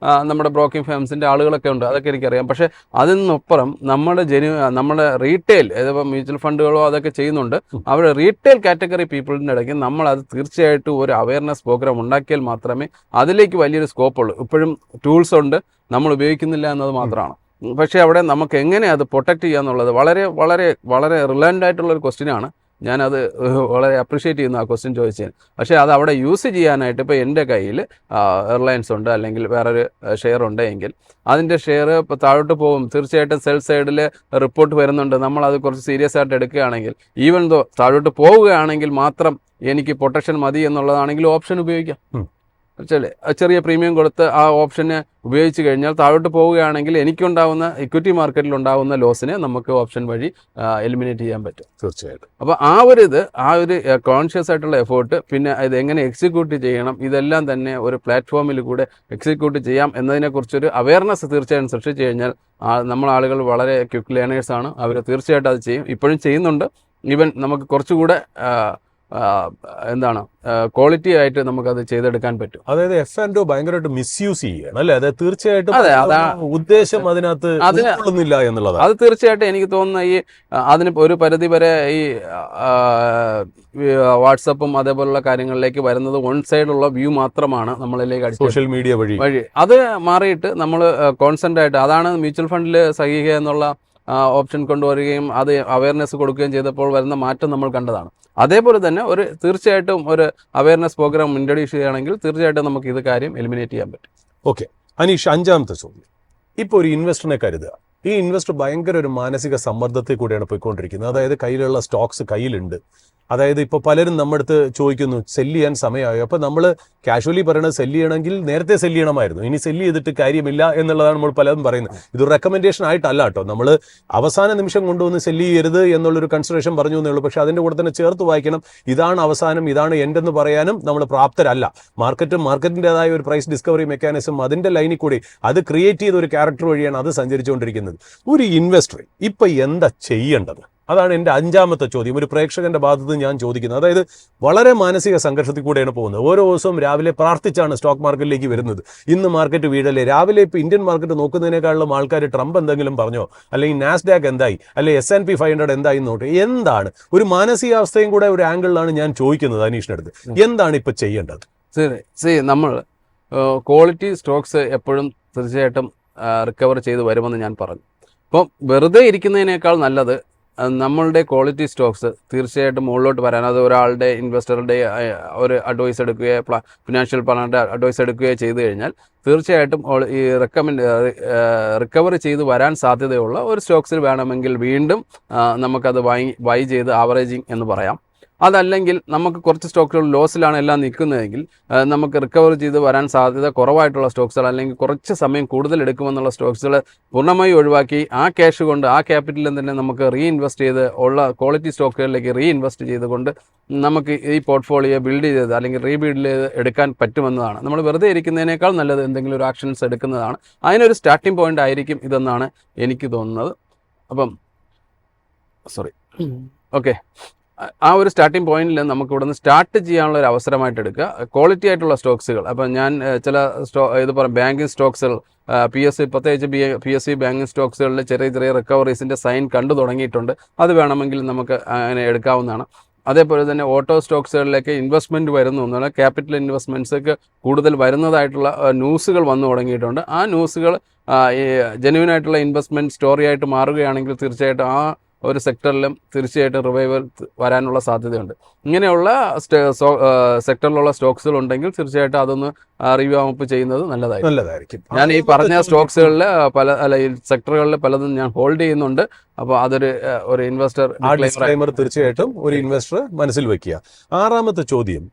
നമ്മുടെ ബ്രോക്കിംഗ് ഫേംസിൻ്റെ ആളുകളൊക്കെ ഉണ്ട്. അതൊക്കെ എനിക്കറിയാം. പക്ഷേ അതിനൊപ്പം നമ്മുടെ റീറ്റെയിൽ, ഇതിപ്പോൾ മ്യൂച്വൽ ഫണ്ടുകളോ അതൊക്കെ ചെയ്യുന്നുണ്ട്, അവിടെ റീറ്റെയിൽ കാറ്റഗറി പീപ്പിളിൻ്റെ ഇടയ്ക്ക് നമ്മൾ അത് തീർച്ചയായിട്ടും ഒരു അവയർനെസ് പ്രോഗ്രാം ഉണ്ടാക്കിയാൽ മാത്രമേ അതിലേക്ക് വലിയൊരു സ്കോപ്പുള്ളൂ. ഇപ്പോഴും ടൂൾസ് ഉണ്ട്, നമ്മൾ ഉപയോഗിക്കുന്നില്ല എന്നത് മാത്രമാണ്. പക്ഷേ അവിടെ നമുക്ക് എങ്ങനെ അത് പ്രൊട്ടക്റ്റ് ചെയ്യുക എന്നുള്ളത് വളരെ വളരെ വളരെ റിലവൻ്റ് ആയിട്ടുള്ളൊരു ക്വസ്റ്റ്യനാണ്. ഞാനത് വളരെ അപ്രീഷിയേറ്റ് ചെയ്യുന്നു ആ ക്വസ്റ്റ്യൻ ചോദിച്ചതിന്. പക്ഷേ അത് അവിടെ യൂസ് ചെയ്യാനായിട്ട് ഇപ്പോൾ എൻ്റെ കയ്യിൽ എയർലൈൻസ് ഉണ്ട്, അല്ലെങ്കിൽ വേറൊരു ഷെയർ ഉണ്ട് എങ്കിൽ അതിൻ്റെ ഷെയർ ഇപ്പോൾ താഴോട്ട് പോകും. തീർച്ചയായിട്ടും സെൽ സൈഡിൽ റിപ്പോർട്ട് വരുന്നുണ്ട്. നമ്മളത് കുറച്ച് സീരിയസ് ആയിട്ട് എടുക്കുകയാണെങ്കിൽ, ഈവൻ ദോ താഴോട്ട് പോവുകയാണെങ്കിൽ മാത്രം എനിക്ക് പ്രൊട്ടക്ഷൻ മതി എന്നുള്ളതാണെങ്കിൽ ഓപ്ഷൻ ഉപയോഗിക്കാം. ചെറിയ പ്രീമിയം കൊടുത്ത് ആ ഓപ്ഷനെ ഉപയോഗിച്ച് കഴിഞ്ഞാൽ താഴോട്ട് പോവുകയാണെങ്കിൽ എനിക്കുണ്ടാവുന്ന ഇക്വിറ്റി മാർക്കറ്റിൽ ഉണ്ടാകുന്ന ലോസിനെ നമുക്ക് ഓപ്ഷൻ വഴി എലിമിനേറ്റ് ചെയ്യാൻ പറ്റും. തീർച്ചയായിട്ടും. അപ്പോൾ ആ ഒരു കോൺഷ്യസ് ആയിട്ടുള്ള എഫേർട്ട്, പിന്നെ ഇത് എങ്ങനെ എക്സിക്യൂട്ട് ചെയ്യണം, ഇതെല്ലാം തന്നെ ഒരു പ്ലാറ്റ്ഫോമിൽ കൂടെ എക്സിക്യൂട്ട് ചെയ്യാം എന്നതിനെക്കുറിച്ചൊരു അവയർനെസ് തീർച്ചയായും സൃഷ്ടിച്ചു കഴിഞ്ഞാൽ ആളുകൾ വളരെ ക്വിക്ക് ലേണേഴ്സാണ്. അവർ തീർച്ചയായിട്ടും അത് ചെയ്യും, ഇപ്പോഴും ചെയ്യുന്നുണ്ട്. ഈവൻ നമുക്ക് കുറച്ചുകൂടെ ക്വാളിറ്റി ആയിട്ട് നമുക്കത് ചെയ്തെടുക്കാൻ പറ്റും. അതായത് F&O ഭയങ്കരമായിട്ട് മിസ്യൂസ് ചെയ്യണം അല്ലേ? അതെ, തീർച്ചയായിട്ടും. ഉദ്ദേശം അതിനകത്ത് ഉൾക്കൊള്ളുന്നില്ല എന്നുള്ളതാണ്. അത് തീർച്ചയായിട്ടും എനിക്ക് തോന്നുന്ന അതിന് ഒരു പരിധി വരെ ഈ വാട്സപ്പും അതേപോലുള്ള കാര്യങ്ങളിലേക്ക് വരുന്നത് വൺ സൈഡുള്ള വ്യൂ മാത്രമാണ് നമ്മളിലേക്ക് സോഷ്യൽ മീഡിയ വഴി. അത് മാറിയിട്ട് നമ്മൾ കോൺസെൻട്രേറ്റ് ആയിട്ട്, അതാണ് മ്യൂച്വൽ ഫണ്ടിൽ സഹിക്കുക എന്നുള്ള ഓപ്ഷൻ കൊണ്ടുവരികയും അത് അവയർനെസ് കൊടുക്കുകയും ചെയ്തപ്പോൾ വരുന്ന മാറ്റം നമ്മൾ കണ്ടതാണ്. അതേപോലെ തന്നെ തീർച്ചയായിട്ടും ഒരു അവയർനെസ് പ്രോഗ്രാം ഇൻട്രൊഡ്യൂസ് ചെയ്യുകയാണെങ്കിൽ തീർച്ചയായിട്ടും നമുക്ക് ഇത് കാര്യം എലിമിനേറ്റ് ചെയ്യാൻ പറ്റും. ഓക്കെ അനീഷ്, 5ാമത്തെ ചോദ്യം. ഇപ്പോൾ ഒരു ഇൻവെസ്റ്ററിനെ കരുതുക. ഈ ഇൻവെസ്റ്റർ ഭയങ്കര ഒരു മാനസിക സമ്മർദ്ദത്തിൽ കൂടെയാണ് പോയിക്കൊണ്ടിരിക്കുന്നത്. അതായത് കയ്യിലുള്ള സ്റ്റോക്സ് കയ്യിലുണ്ട്. അതായത് ഇപ്പോൾ പലരും നമ്മുടെ അടുത്ത് ചോദിക്കുന്നു സെല്ല് ചെയ്യാൻ സമയമായോ. അപ്പോൾ നമ്മൾ കാഷ്വലി പറയണത് സെല്ല് ചെയ്യണമെങ്കിൽ നേരത്തെ സെല്ല് ചെയ്യണമായിരുന്നു, ഇനി സെല്ല് ചെയ്തിട്ട് കാര്യമില്ല എന്നുള്ളതാണ് നമ്മൾ പലതും പറയുന്നത്. ഇതൊരു റെക്കമെൻഡേഷൻ ആയിട്ടല്ല കേട്ടോ. നമ്മൾ അവസാന നിമിഷം കൊണ്ടുവന്ന് സെല്ല് ചെയ്യരുത് എന്നുള്ളൊരു കൺസിഡറേഷൻ പറഞ്ഞു എന്നേ ഉള്ളൂ. പക്ഷേ അതിൻ്റെ കൂടെ തന്നെ ചേർത്ത് വായിക്കണം, ഇതാണ് അവസാനം, ഇതാണ് എൻഡെന്ന് പറയാനും നമ്മൾ പ്രാപ്തരല്ല. മാർക്കറ്റിൻ്റെതായ ഒരു പ്രൈസ് ഡിസ്കവറി മെക്കാനിസം, അതിൻ്റെ ലൈനിൽ കൂടി അത് ക്രിയേറ്റ് ചെയ്ത ഒരു ക്യാരക്ടർ വഴിയാണ് അത് സഞ്ചരിച്ചുകൊണ്ടിരിക്കുന്നത്. ഒരു ഇൻവെസ്റ്റർ ഇപ്പം എന്താ ചെയ്യേണ്ടത്? അതാണ് എൻ്റെ 5ാമത്തെ ചോദ്യം, ഒരു പ്രേക്ഷകന്റെ ഭാഗത്ത് ഞാൻ ചോദിക്കുന്നത്. അതായത് വളരെ മാനസിക സംഘർഷത്തിൽ കൂടെയാണ് പോകുന്നത്. ഓരോ ദിവസവും രാവിലെ പ്രാർത്ഥിച്ചാണ് സ്റ്റോക്ക് മാർക്കറ്റിലേക്ക് വരുന്നത്. ഇന്ന് മാർക്കറ്റ് വീഴല്ലേ, രാവിലെ ഇപ്പോൾ ഇന്ത്യൻ മാർക്കറ്റ് നോക്കുന്നതിനേക്കാളും ആൾക്കാർ ട്രംപ് എന്തെങ്കിലും പറഞ്ഞോ, അല്ലെങ്കിൽ നാസ്ഡാക്ക് എന്തായി, അല്ലെങ്കിൽ S&P 500 എന്തായി നോട്ട്. എന്താണ് ഒരു മാനസികാവസ്ഥയും കൂടെ ഒരു ആംഗിളിലാണ് ഞാൻ ചോദിക്കുന്നത് അനീഷിനടുത്ത്. എന്താണ് ഇപ്പം ചെയ്യേണ്ടത്? നമ്മൾ ക്വാളിറ്റി സ്റ്റോക്സ് എപ്പോഴും തീർച്ചയായിട്ടും റിക്കവർ ചെയ്ത് വരുമെന്ന് ഞാൻ പറഞ്ഞു. അപ്പം വെറുതെ ഇരിക്കുന്നതിനേക്കാൾ നല്ലത് നമ്മളുടെ ക്വാളിറ്റി സ്റ്റോക്സ് തീർച്ചയായിട്ടും മുകളിലോട്ട് വരാൻ, അത് ഒരാളുടെ ഇൻവെസ്റ്ററുടെ ഒരു അഡ്വൈസ് എടുക്കുകയോ ഫിനാൻഷ്യൽ പ്ലാനറുടെ അഡ്വൈസ് എടുക്കുകയോ ചെയ്തു കഴിഞ്ഞാൽ തീർച്ചയായിട്ടും ഈ റിക്കവർ ചെയ്ത് വരാൻ സാധ്യതയുള്ള ഒരു സ്റ്റോക്സിൽ വേണമെങ്കിൽ വീണ്ടും നമുക്കത് ബൈ ചെയ്ത് ആവറേജിങ് എന്ന് പറയാം. അതല്ലെങ്കിൽ നമുക്ക് കുറച്ച് സ്റ്റോക്കുകൾ ലോസിലാണ് എല്ലാം നിൽക്കുന്നതെങ്കിൽ നമുക്ക് റിക്കവർ ചെയ്ത് വരാൻ സാധ്യത കുറവായിട്ടുള്ള സ്റ്റോക്സുകൾ അല്ലെങ്കിൽ കുറച്ച് സമയം കൂടുതൽ എടുക്കുമെന്നുള്ള സ്റ്റോക്സുകൾ പൂർണ്ണമായി ഒഴിവാക്കി ആ ക്യാഷ് കൊണ്ട് ആ ക്യാപിറ്റലിൽ തന്നെ നമുക്ക് റീഇൻവെസ്റ്റ് ചെയ്ത് ഉള്ള ക്വാളിറ്റി സ്റ്റോക്കുകളിലേക്ക് റീഇൻവെസ്റ്റ് ചെയ്തുകൊണ്ട് നമുക്ക് ഈ പോർട്ട്ഫോളിയോ ബിൽഡ് ചെയ്ത് അല്ലെങ്കിൽ റീബിൽഡ് ചെയ്ത് എടുക്കാൻ പറ്റുമെന്നതാണ്. നമ്മൾ വെറുതെ ഇരിക്കുന്നതിനേക്കാൾ നല്ലത് എന്തെങ്കിലും ഒരു ആക്ഷൻസ് എടുക്കുന്നതാണ്. അതിനൊരു സ്റ്റാർട്ടിംഗ് പോയിന്റ് ആയിരിക്കും ഇതെന്നാണ് എനിക്ക് തോന്നുന്നത്. അപ്പം ഓക്കെ, ആ ഒരു സ്റ്റാർട്ടിംഗ് പോയിന്റിൽ നമുക്ക് ഇവിടെ നിന്ന് സ്റ്റാർട്ട് ചെയ്യാനുള്ള ഒരു അവസരമായിട്ട് എടുക്കുക ക്വാളിറ്റി ആയിട്ടുള്ള സ്റ്റോക്സുകൾ. അപ്പം ഞാൻ ചില ഇത് പറയാം, ബാങ്കിങ് സ്റ്റോക്സുകൾ PSU പ്രത്യേകിച്ച് PSU ബാങ്കിങ് സ്റ്റോക്സുകളിൽ ചെറിയ ചെറിയ റിക്കവറീസിൻ്റെ സൈൻ കണ്ടു തുടങ്ങിയിട്ടുണ്ട്. അത് വേണമെങ്കിൽ നമുക്ക് അങ്ങനെ എടുക്കാവുന്നതാണ്. അതേപോലെ തന്നെ ഓട്ടോ സ്റ്റോക്സുകളിലേക്ക് ഇൻവെസ്റ്റ്മെൻറ്റ് വരുന്നു എന്നുള്ള ക്യാപിറ്റൽ ഇൻവെസ്റ്റ്മെൻറ്റ്സൊക്കെ കൂടുതൽ വരുന്നതായിട്ടുള്ള ന്യൂസുകൾ വന്നു തുടങ്ങിയിട്ടുണ്ട്. ആ ന്യൂസുകൾ ജെന്യുവൻ ആയിട്ടുള്ള ഇൻവെസ്റ്റ്മെൻറ്റ് സ്റ്റോറി ആയിട്ട് മാറുകയാണെങ്കിൽ തീർച്ചയായിട്ടും ആ ഒരു സെക്ടറിലും തീർച്ചയായിട്ടും റിവൈവൽ വരാനുള്ള സാധ്യതയുണ്ട്. ഇങ്ങനെയുള്ള സെക്ടറിലുള്ള സ്റ്റോക്സുകൾ ഉണ്ടെങ്കിൽ തീർച്ചയായിട്ടും അതൊന്ന് റിവ്യൂ അപ്പ് ചെയ്യുന്നത് നല്ലതായിരിക്കും. ഞാൻ ഈ പറഞ്ഞ സ്റ്റോക്സുകളിൽ ഈ സെക്ടറുകളിൽ പലതും ഞാൻ ഹോൾഡ് ചെയ്യുന്നുണ്ട്. അപ്പോൾ ഒരു ഇൻവെസ്റ്റർ ഡിസ്ക്ലൈമർ തീർച്ചയായിട്ടും ഒരു ഇൻവെസ്റ്റർ മനസ്സിൽ വെക്കുക. ആറാമത്തെ ചോദ്യം,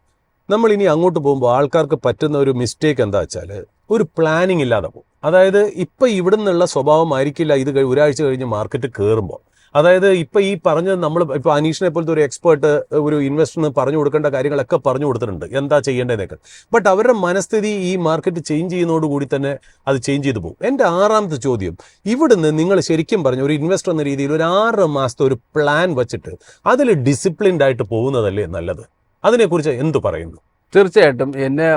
നമ്മൾ ഇനി അങ്ങോട്ട് പോകുമ്പോൾ ആൾക്കാർക്ക് പറ്റുന്ന ഒരു മിസ്റ്റേക്ക് എന്താ വെച്ചാൽ ഒരു പ്ലാനിങ് ഇല്ലാതെ പോകും. അതായത് ഇപ്പം ഇവിടെ നിന്നുള്ള സ്വഭാവമായിരിക്കില്ല ഇത് ഒരാഴ്ച കഴിഞ്ഞ് മാർക്കറ്റ് കയറുമ്പോൾ. അതായത് ഇപ്പം ഈ പറഞ്ഞത് നമ്മൾ ഇപ്പോൾ അനീഷിനെ പോലത്തെ ഒരു എക്സ്പേർട്ട് ഒരു ഇൻവെസ്റ്ററിന് പറഞ്ഞു കൊടുക്കേണ്ട കാര്യങ്ങളൊക്കെ പറഞ്ഞു കൊടുത്തിട്ടുണ്ട്, എന്താ ചെയ്യേണ്ടതെന്നൊക്കെ. ബട്ട് അവരുടെ മനസ്ഥിതി ഈ മാർക്കറ്റ് ചേഞ്ച് ചെയ്യുന്നതോടുകൂടി തന്നെ അത് ചേഞ്ച് ചെയ്തു പോകും. എൻ്റെ ആറാമത്തെ ചോദ്യം, ഇവിടുന്ന് നിങ്ങൾ ശരിക്കും പറഞ്ഞു ഒരു ഇൻവെസ്റ്റർ എന്ന രീതിയിൽ ഒരു 6 മാസത്തെ ഒരു പ്ലാൻ വെച്ചിട്ട് അതിൽ ഡിസിപ്ലിൻഡ് ആയിട്ട് പോകുന്നതല്ലേ നല്ലത്? അതിനെക്കുറിച്ച് എന്ത് പറയുന്നു? തീർച്ചയായിട്ടും എന്നെ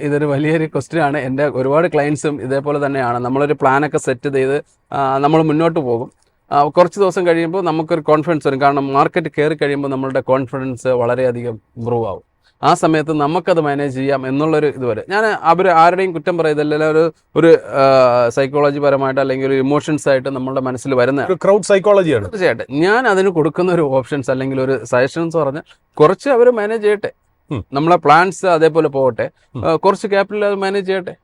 ഇതൊരു വലിയൊരു ക്വസ്റ്റ്യൻ ആണ്. എൻ്റെ ഒരുപാട് ക്ലയൻസും ഇതേപോലെ തന്നെയാണ്. നമ്മളൊരു പ്ലാനൊക്കെ സെറ്റ് ചെയ്ത് നമ്മൾ മുന്നോട്ട് പോകും. കുറച്ച് ദിവസം കഴിയുമ്പോൾ നമുക്കൊരു കോൺഫിഡൻസ് വരും. കാരണം മാർക്കറ്റ് കയറി കഴിയുമ്പോൾ നമ്മളുടെ കോൺഫിഡൻസ് വളരെയധികം ഇമ്പ്രൂവ് ആവും. ആ സമയത്ത് നമുക്കത് മാനേജ് ചെയ്യാം എന്നുള്ളൊരു ഇതുവരെ ഞാൻ ആരുടെയും കുറ്റം പറയുന്നില്ല. ഒരു സൈക്കോളജി പരമായിട്ട് അല്ലെങ്കിൽ ഒരു ഇമോഷൻസ് ആയിട്ട് നമ്മളുടെ മനസ്സിൽ വരുന്ന ക്രൗഡ് സൈക്കോളജിയാണ്. തീർച്ചയായിട്ടും ഞാൻ അതിന് കൊടുക്കുന്ന ഒരു ഓപ്ഷൻസ് അല്ലെങ്കിൽ ഒരു സജഷൻസ് പറഞ്ഞാൽ കുറച്ച് അവർ മാനേജ് ചെയ്യട്ടെ, നമ്മളെ പ്ലാൻസ് അതേപോലെ പോകട്ടെ, കുറച്ച് ക്യാപിറ്റൽ അത് മാനേജ് ചെയ്യട്ടെ.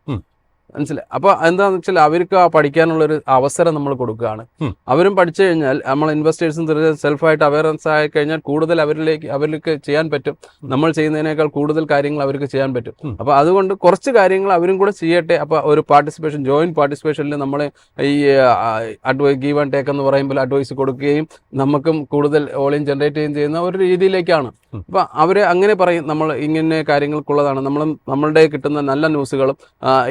മനസ്സിലായി? അപ്പോൾ എന്താണെന്ന് വെച്ചാൽ അവർക്ക് ആ പഠിക്കാനുള്ളൊരു അവസരം നമ്മൾ കൊടുക്കുകയാണ്. അവരും പഠിച്ചു കഴിഞ്ഞാൽ നമ്മൾ ഇൻവെസ്റ്റേഴ്സും സെൽഫായിട്ട് അവയർനെസ് ആയി കഴിഞ്ഞാൽ കൂടുതൽ അവർക്ക് ചെയ്യാൻ പറ്റും. നമ്മൾ ചെയ്യുന്നതിനേക്കാൾ കൂടുതൽ കാര്യങ്ങൾ അവർക്ക് ചെയ്യാൻ പറ്റും. അപ്പോൾ അതുകൊണ്ട് കുറച്ച് കാര്യങ്ങൾ അവരും കൂടെ ചെയ്യട്ടെ. അപ്പോൾ ഒരു പാർട്ടിസിപ്പേഷൻ, ജോയിന്റ് പാർട്ടിസിപ്പേഷനിൽ നമ്മൾ ഈ ഗീവ് ആൻഡ് ടേക്ക് എന്ന് പറയുമ്പോൾ അഡ്വൈസ് കൊടുക്കുകയും നമുക്കും കൂടുതൽ വോളിയം ജനറേറ്റ് ചെയ്യുകയും ചെയ്യുന്ന ഒരു രീതിയിലേക്കാണ്. അപ്പോൾ അവർ അങ്ങനെ പറയും, നമ്മൾ ഇങ്ങനെ കാര്യങ്ങൾക്കുള്ളതാണ്, നമ്മളുടെ കിട്ടുന്ന നല്ല ന്യൂസുകളും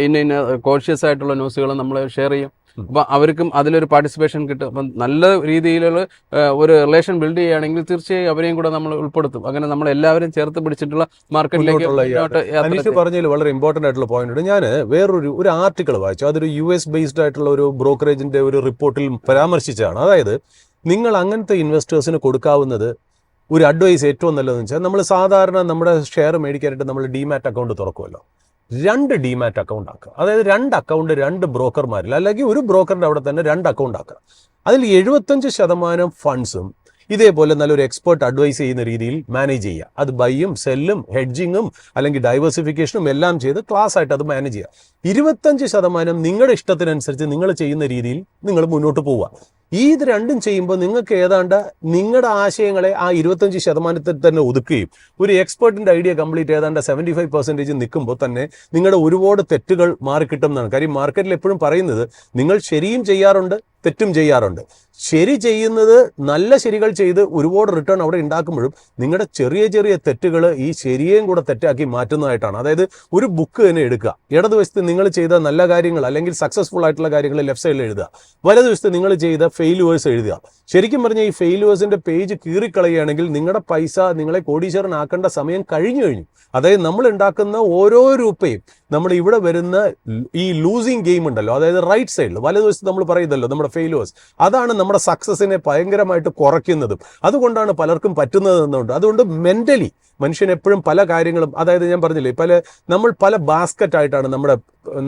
ഇന്ന കോൺഷ്യസ് ആയിട്ടുള്ള ന്യൂസുകൾ നമ്മൾ ഷെയർ ചെയ്യും. അപ്പം അവർക്കും അതിലൊരു പാർട്ടിസിപ്പേഷൻ കിട്ടും. അപ്പം നല്ല രീതിയിലുള്ള ഒരു റിലേഷൻ ബിൽഡ് ചെയ്യുകയാണെങ്കിൽ തീർച്ചയായും അവരെയും കൂടെ നമ്മൾ ഉൾപ്പെടുത്തും. അങ്ങനെ നമ്മൾ എല്ലാവരും ചേർത്ത് പിടിച്ചിട്ടുള്ള മാർക്കറ്റിലേക്ക് പറഞ്ഞതിൽ വളരെ ഇമ്പോർട്ടൻ്റ് ആയിട്ടുള്ള പോയിന്റ് ഉണ്ട്. ഞാൻ വേറൊരു ആർട്ടിക്കിൾ വായിച്ചു. അതൊരു US ബേസ്ഡ് ആയിട്ടുള്ള ഒരു ബ്രോക്കറേജിന്റെ ഒരു റിപ്പോർട്ടിൽ പരാമർശിച്ചതാണ്. അതായത് നിങ്ങൾ അങ്ങനത്തെ ഇൻവെസ്റ്റേഴ്സിന് കൊടുക്കാവുന്നത് ഒരു അഡ്വൈസ് ഏറ്റവും നല്ലതെന്ന് വെച്ചാൽ, നമ്മൾ സാധാരണ നമ്മുടെ ഷെയർ മേടിക്കാനായിട്ട് നമ്മൾ ഡിമാറ്റ് അക്കൗണ്ട് തുറക്കുമല്ലോ, 2 ഡിമാറ്റ് അക്കൗണ്ട് ആക്കുക. അതായത് 2 അക്കൗണ്ട് 2 ബ്രോക്കർമാരിൽ, അല്ലെങ്കിൽ ഒരു ബ്രോക്കറിന്റെ അവിടെ തന്നെ 2 അക്കൗണ്ട് ആക്കുക. അതിൽ 75% ഫണ്ട്സും ഇതേപോലെ നല്ലൊരു എക്സ്പേർട്ട് അഡ്വൈസ് ചെയ്യുന്ന രീതിയിൽ മാനേജ് ചെയ്യുക. അത് ബൈയും സെല്ലും ഹെഡ്ജിങ്ങും അല്ലെങ്കിൽ ഡൈവേഴ്സിഫിക്കേഷനും എല്ലാം ചെയ്ത് ക്ലാസ് ആയിട്ട് അത് മാനേജ് ചെയ്യുക. 25% നിങ്ങളുടെ ഇഷ്ടത്തിനനുസരിച്ച് നിങ്ങൾ ചെയ്യുന്ന രീതിയിൽ നിങ്ങൾ മുന്നോട്ട് പോവുക. ഇത് രണ്ടും ചെയ്യുമ്പോൾ നിങ്ങൾക്ക് ഏതാണ്ട് നിങ്ങളുടെ ആശയങ്ങളെ ആ 25% തന്നെ ഒതുക്കുകയും ഒരു എക്സ്പേർട്ടിന്റെ ഐഡിയ കംപ്ലീറ്റ് ഏതാണ്ട് 75% നിൽക്കുമ്പോൾ തന്നെ നിങ്ങളുടെ ഒരുപാട് തെറ്റുകൾ മാറിക്കിട്ടും എന്നാണ്. കാര്യം മാർക്കറ്റിൽ എപ്പോഴും പറയുന്നത് നിങ്ങൾ ശരിയും ചെയ്യാറുണ്ട്, തെറ്റും ചെയ്യാറുണ്ട്. ശരി ചെയ്യുന്നത് നല്ല ശരികൾ ചെയ്ത് ഒരുപാട് റിട്ടേൺ അവിടെ ഉണ്ടാക്കുമ്പോഴും നിങ്ങളുടെ ചെറിയ ചെറിയ തെറ്റുകൾ ഈ ശരിയേയും കൂടെ തെറ്റാക്കി മാറ്റുന്നതായിട്ടാണ്. അതായത് ഒരു ബുക്ക് തന്നെ എടുക്കുക, ഇടതുവശത്ത് നിങ്ങൾ ചെയ്ത നല്ല കാര്യങ്ങൾ അല്ലെങ്കിൽ സക്സസ്ഫുൾ ആയിട്ടുള്ള കാര്യങ്ങൾ ലെഫ്റ്റ് സൈഡിൽ എഴുതുക, വലതുവശത്ത് നിങ്ങൾ ചെയ്ത ഫെയിലുവേഴ്സ് എഴുതുക. ശരിക്കും പറഞ്ഞാൽ ഈ ഫെയിലുവേഴ്സിന്റെ പേജ് കീറിക്കളയുകയാണെങ്കിൽ നിങ്ങളുടെ പൈസ നിങ്ങളെ കോടീശ്വരനാക്കേണ്ട സമയം കഴിഞ്ഞു. അതായത് നമ്മൾ ഉണ്ടാക്കുന്ന ഓരോ രൂപയും നമ്മൾ ഇവിടെ വരുന്ന ഈ ലൂസിങ് ഗെയിം ഉണ്ടല്ലോ, അതായത് റൈറ്റ് സൈഡിൽ വലതുവശത്ത് നമ്മൾ പറയുന്നല്ലോ നമ്മുടെ ഫെയിലുവേഴ്സ്, അതാണ് നമ്മുടെ സക്സസിനെ ഭയങ്കരമായിട്ട് കുറയ്ക്കുന്നതും. അതുകൊണ്ടാണ് പലർക്കും പറ്റുന്നത് എന്നുണ്ട്. അതുകൊണ്ട് മെന്റലി മനുഷ്യൻ എപ്പോഴും പല കാര്യങ്ങളും, അതായത് ഞാൻ പറഞ്ഞില്ലേ നമ്മൾ പല ബാസ്ക്കറ്റ് ആയിട്ടാണ്